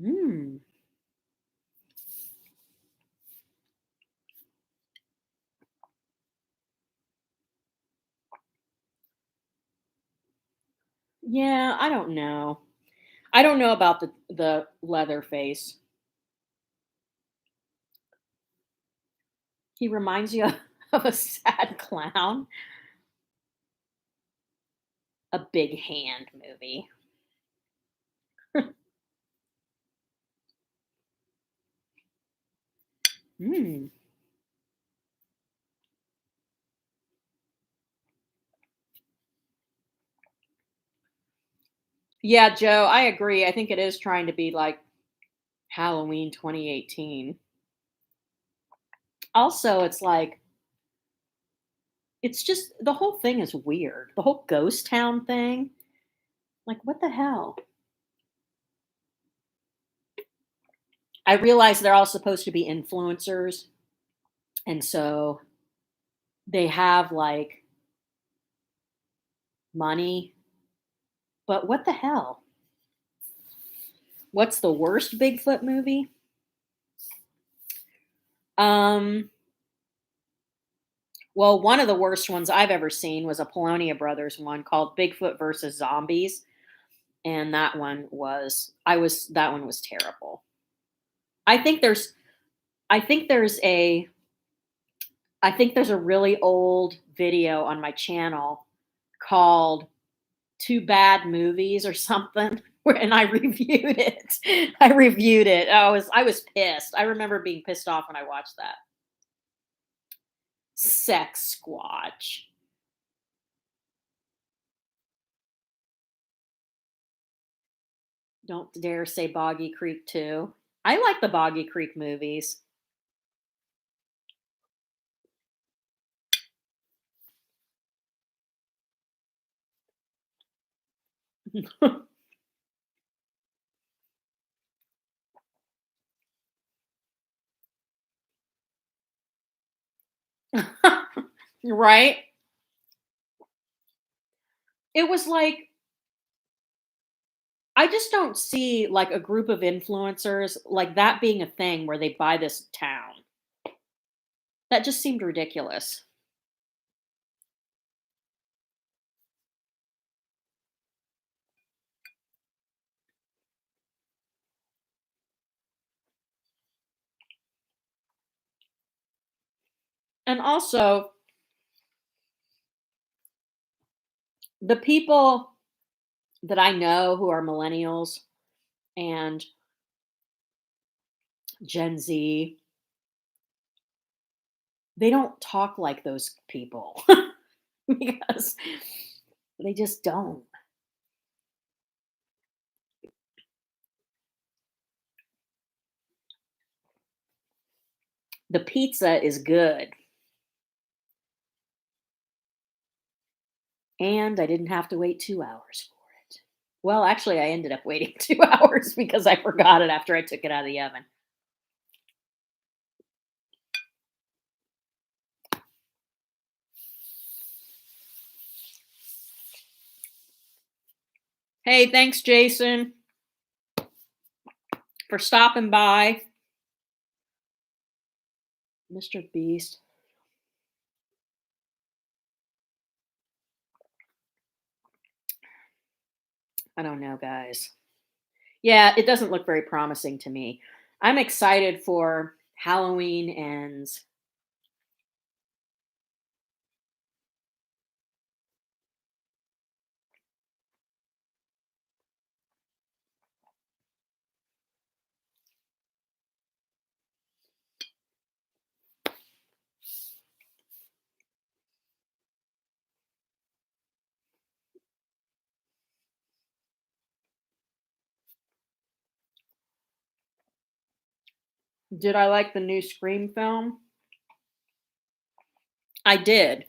Mmm. Yeah, I don't know. I don't know about the leather face. He reminds you of a sad clown. A big hand movie. Mm. Yeah, Joe, I agree. I think it is trying to be like Halloween 2018. Also, it's like it's just the whole thing is weird. The whole ghost town thing. Like what the hell? I realize they're all supposed to be influencers and so they have like money, but what the hell? What's the worst Bigfoot movie? Um Well, one of the worst ones I've ever seen was a Polonia Brothers one called Bigfoot versus Zombies, and that one was terrible. I think there's I think there's a I think there's a really old video on my channel called Two Bad Movies or something and I reviewed it. I reviewed it. I was pissed. I remember being pissed off when I watched that. Sex Squatch. Don't dare say Boggy Creek 2. I like the Boggy Creek movies. Right? It was like I just don't see like a group of influencers like that being a thing where they buy this town. That just seemed ridiculous. And also, the people that I know who are millennials and Gen Z, they don't talk like those people because they just don't. The pizza is good, and I didn't have to wait 2 hours for it. Well, actually, I ended up waiting 2 hours because I forgot it after I took it out of the oven. Hey, thanks, Jason, for stopping by. Mr. Beast. I don't know, guys. Yeah, it doesn't look very promising to me. I'm excited for Halloween ends. Did I like the new Scream film? I did.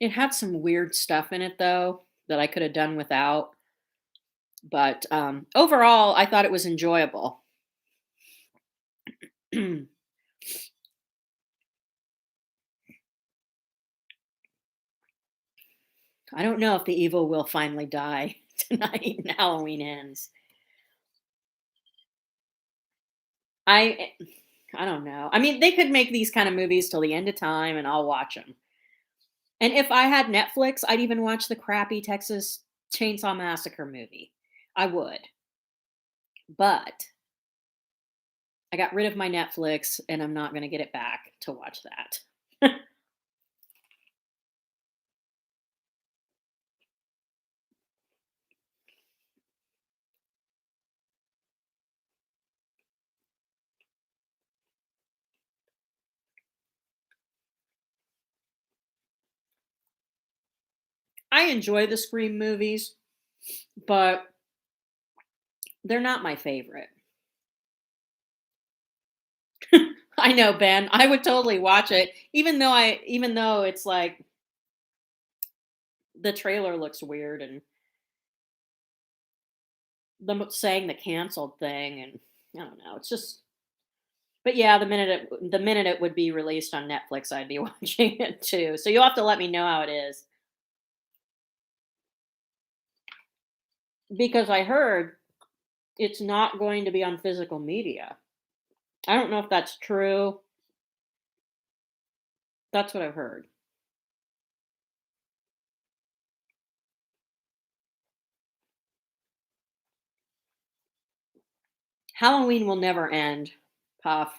It had some weird stuff in it though that I could have done without. But overall, I thought it was enjoyable. I don't know if the evil will finally die tonight and Halloween ends. I I don't know. I mean, they could make these kind of movies till the end of time and I'll watch them. And if I had Netflix, I'd even watch the crappy Texas Chainsaw Massacre movie. I would. But I got rid of my Netflix and I'm not going to get it back to watch that. I enjoy the Scream movies, but they're not my favorite. I know, Ben. I would totally watch it, even though it's like the trailer looks weird and them saying the canceled thing, and I don't know. It's just, but yeah, the minute it would be released on Netflix, I'd be watching it too. So you'll have to let me know how it is because I heard it's not going to be on physical media. I don't know if that's true. That's what I've heard. Halloween will never end. Puff.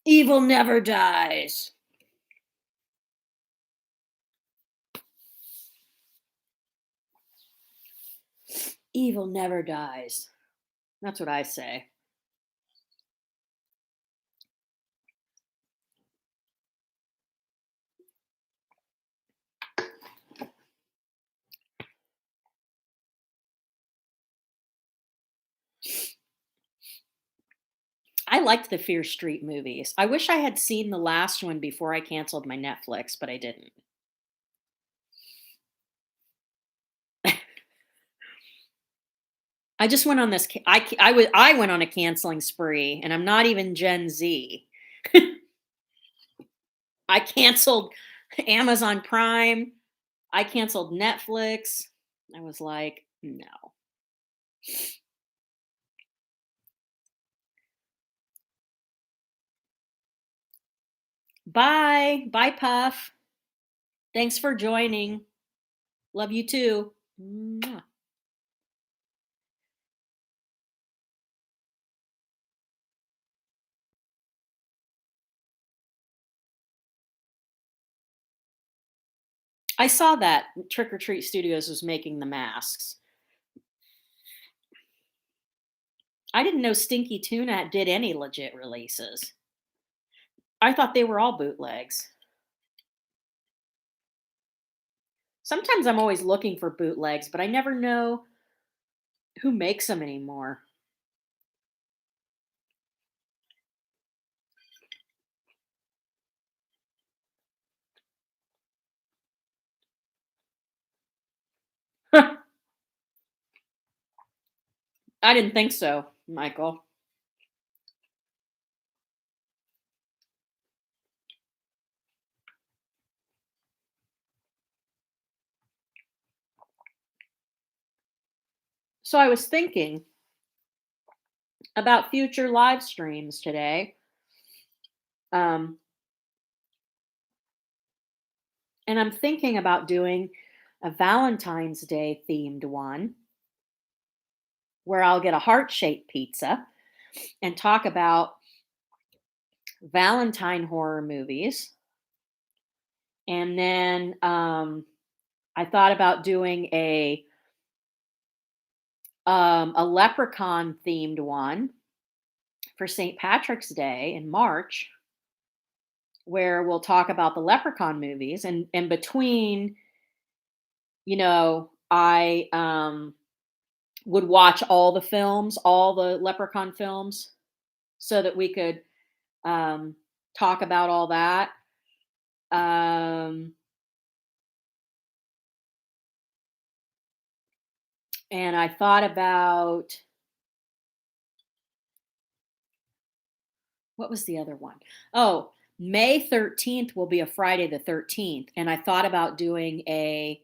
Evil never dies. Evil never dies. That's what I say. I liked the Fear Street movies. I wish I had seen the last one before I canceled my Netflix, but I didn't. I just went on this I went on a canceling spree, and I'm not even Gen Z. I canceled Amazon Prime, I canceled Netflix. I was like, "No." Bye. Bye, Puff. Thanks for joining. Love you too. Mwah. I saw that Trick or Treat Studios was making the masks. I didn't know Stinky Tuna did any legit releases. I thought they were all bootlegs. Sometimes I'm always looking for bootlegs, but I never know who makes them anymore. I didn't think so, Michael. So I was thinking about future live streams today. Um, and I'm thinking about doing a Valentine's Day themed one where I'll get a heart-shaped pizza and talk about Valentine horror movies. And then I thought about doing a leprechaun themed one for St. Patrick's Day in March, where we'll talk about the leprechaun movies. And in between, I would watch all the films, all the leprechaun films, so that we could talk about all that. Um, and I thought about what was the other one? Oh, May 13th will be a Friday the 13th. And I thought about doing a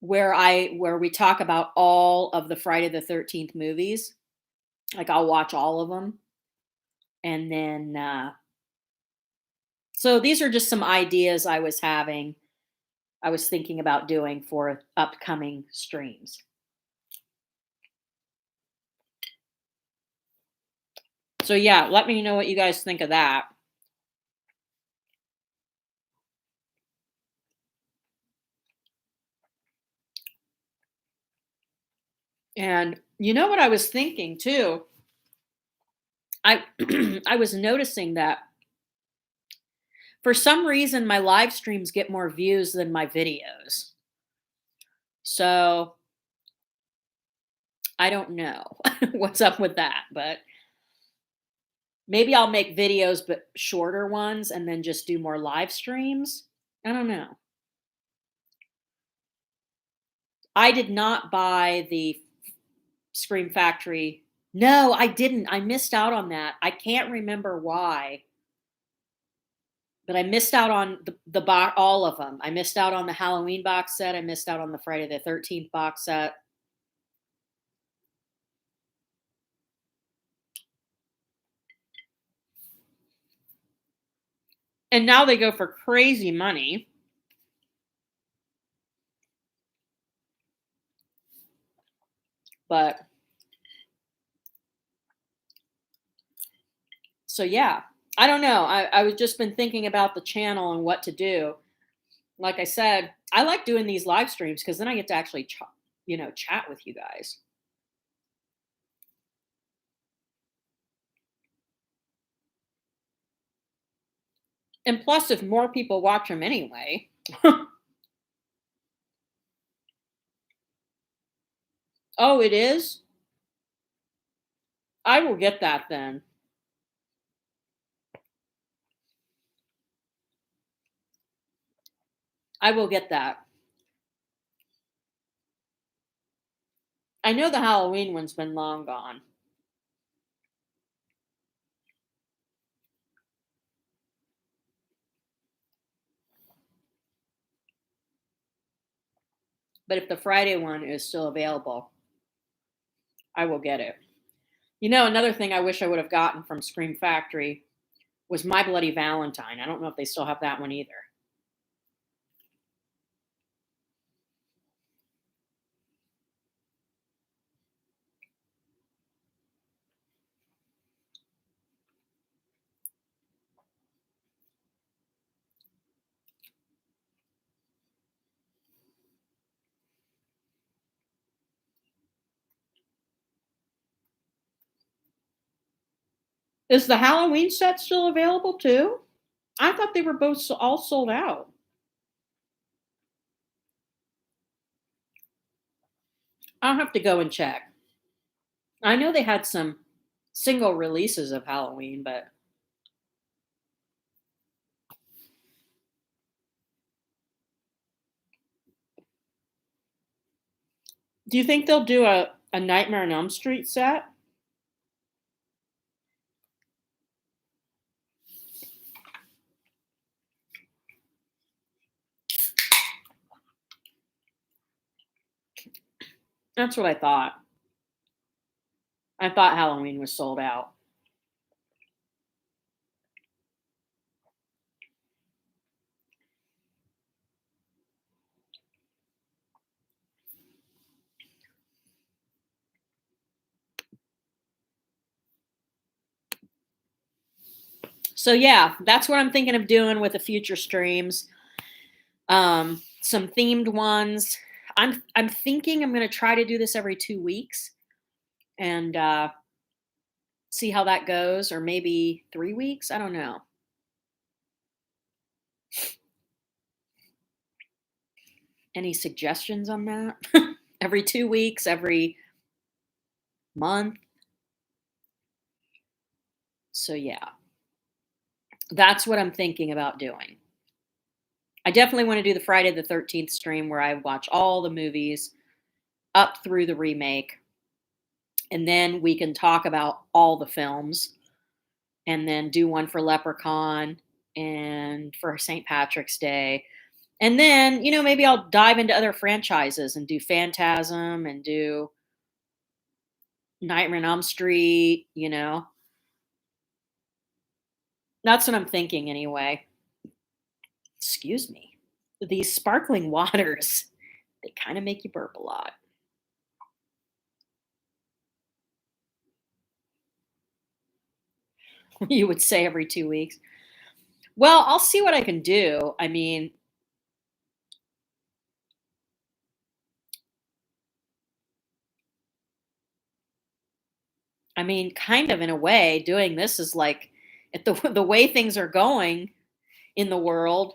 where we talk about all of the Friday the 13th movies. Like I'll watch all of them. And then so these are just some ideas I was having. I was thinking about doing for upcoming streams. So yeah, let me know what you guys think of that. And you know what I was thinking too? I I was noticing that for some reason my live streams get more views than my videos. So I don't know what's up with that, but maybe I'll make videos but shorter ones and then just do more live streams. I don't know. I did not buy the Scream Factory. No, I didn't. I missed out on that. I can't remember why. But I missed out on all of them. I missed out on the Halloween box set. I missed out on the Friday the 13th box set. And now they go for crazy money. But so yeah, I don't know. I was just been thinking about the channel and what to do. Like I said, I like doing these live streams because then I get to actually, chat with you guys. And plus, if more people watch them anyway. Oh, it is? I will get that then. I will get that. I know the Halloween one's been long gone. But if the Friday one is still available, I will get it. Another thing I wish I would have gotten from Scream Factory was My Bloody Valentine. I don't know if they still have that one either. Is the Halloween set still available too? I thought they were both all sold out. I'll have to go and check. I know they had some single releases of Halloween, but do you think they'll do a Nightmare on Elm Street set? That's what I thought. I thought Halloween was sold out. So yeah, that's what I'm thinking of doing with the future streams. Some themed ones. I'm thinking I'm going to try to do this every 2 weeks and see how that goes, or maybe 3 weeks. I don't know. Any suggestions on that? Every 2 weeks, every month. So yeah, that's what I'm thinking about doing. I definitely want to do the Friday the 13th stream where I watch all the movies up through the remake. And then we can talk about all the films and then do one for Leprechaun and for St. Patrick's Day. And then, maybe I'll dive into other franchises and do Phantasm and do Nightmare on Elm Street, That's what I'm thinking anyway. Excuse me. These sparkling waters, they kind of make you burp a lot. You would say every 2 weeks. Well, I'll see what I can do. Kind of in a way, doing this is like at the way things are going in the world,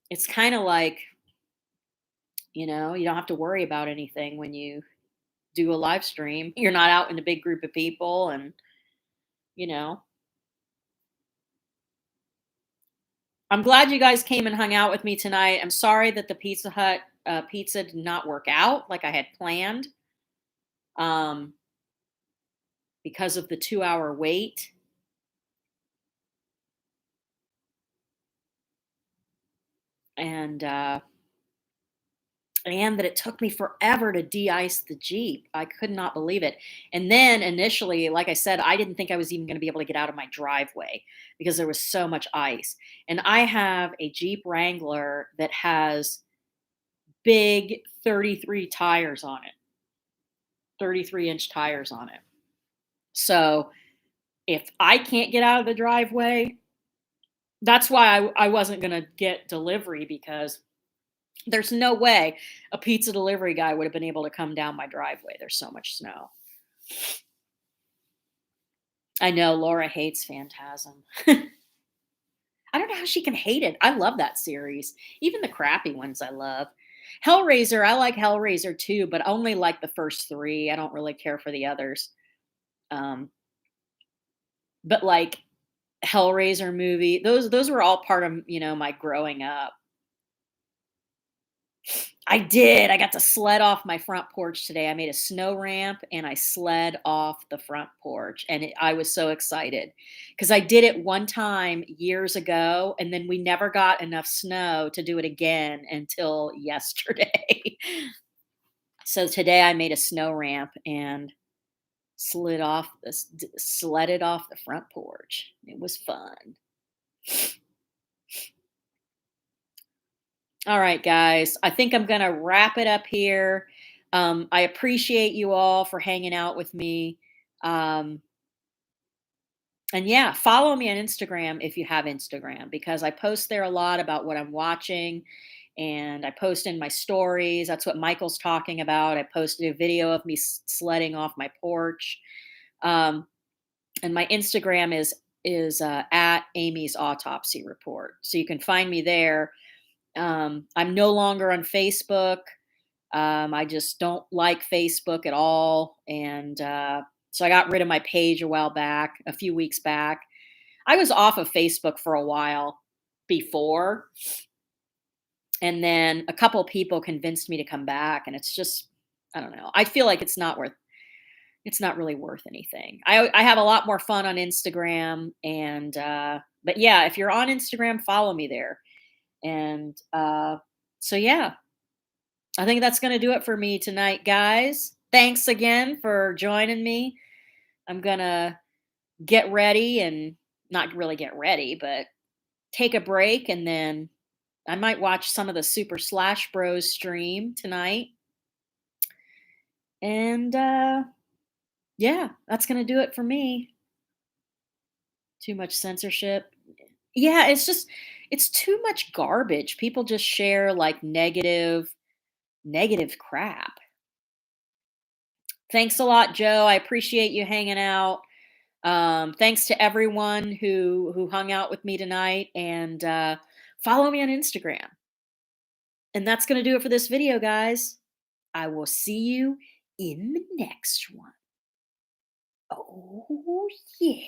it's kind of like, you don't have to worry about anything when you do a live stream. You're not out in a big group of people and, you know. I'm glad you guys came and hung out with me tonight. I'm sorry that the Pizza Hut pizza did not work out like I had planned. Um because of the 2-hour wait. And that it took me forever to de-ice the Jeep. I could not believe it. And then initially, like I said, I didn't think I was even going to be able to get out of my driveway because there was so much ice. And I have a Jeep Wrangler that has big 33 tires on it, 33-inch tires on it. So if I can't get out of the driveway, that's why I wasn't going to get delivery, because There's no way a pizza delivery guy would have been able to come down my driveway. There's so much snow. I know Laura hates Phantasm. I don't know how she can hate it. I love that series. Even the crappy ones I love. Hellraiser, I like Hellraiser too, but only like the first 3. I don't really care for the others. Um, but like Hellraiser movie, those were all part of, my growing up. I did. I got to sled off my front porch today. I made a snow ramp and I sled off the front porch. And I was so excited because I did it one time years ago. And then we never got enough snow to do it again until yesterday. So today I made a snow ramp and sledded off the front porch. It was fun. All right, guys. I think I'm going to wrap it up here. I appreciate you all for hanging out with me. Um, and yeah, follow me on Instagram if you have Instagram because I post there a lot about what I'm watching and I post in my stories. That's what Michael's talking about. I posted a video of me sledding off my porch. Um, and my Instagram is at Amy's Autopsy Report. So you can find me there. I'm no longer on Facebook. I just don't like Facebook at all. And so I got rid of my page a few weeks back. I was off of Facebook for a while before. And then a couple people convinced me to come back. And it's just, I don't know. I feel like it's not really worth anything. I have a lot more fun on Instagram. And, but yeah, if you're on Instagram, follow me there. And so, yeah, I think that's going to do it for me tonight, guys. Thanks again for joining me. I'm going to get ready and not really get ready, but take a break. And then I might watch some of the Super Slash Bros stream tonight. And yeah, that's going to do it for me. Too much censorship. Yeah, it's too much garbage. People just share like negative crap. Thanks a lot, Joe. I appreciate you hanging out. Thanks to everyone who hung out with me tonight, and follow me on Instagram. And that's going to do it for this video, guys. I will see you in the next one. Oh, yeah.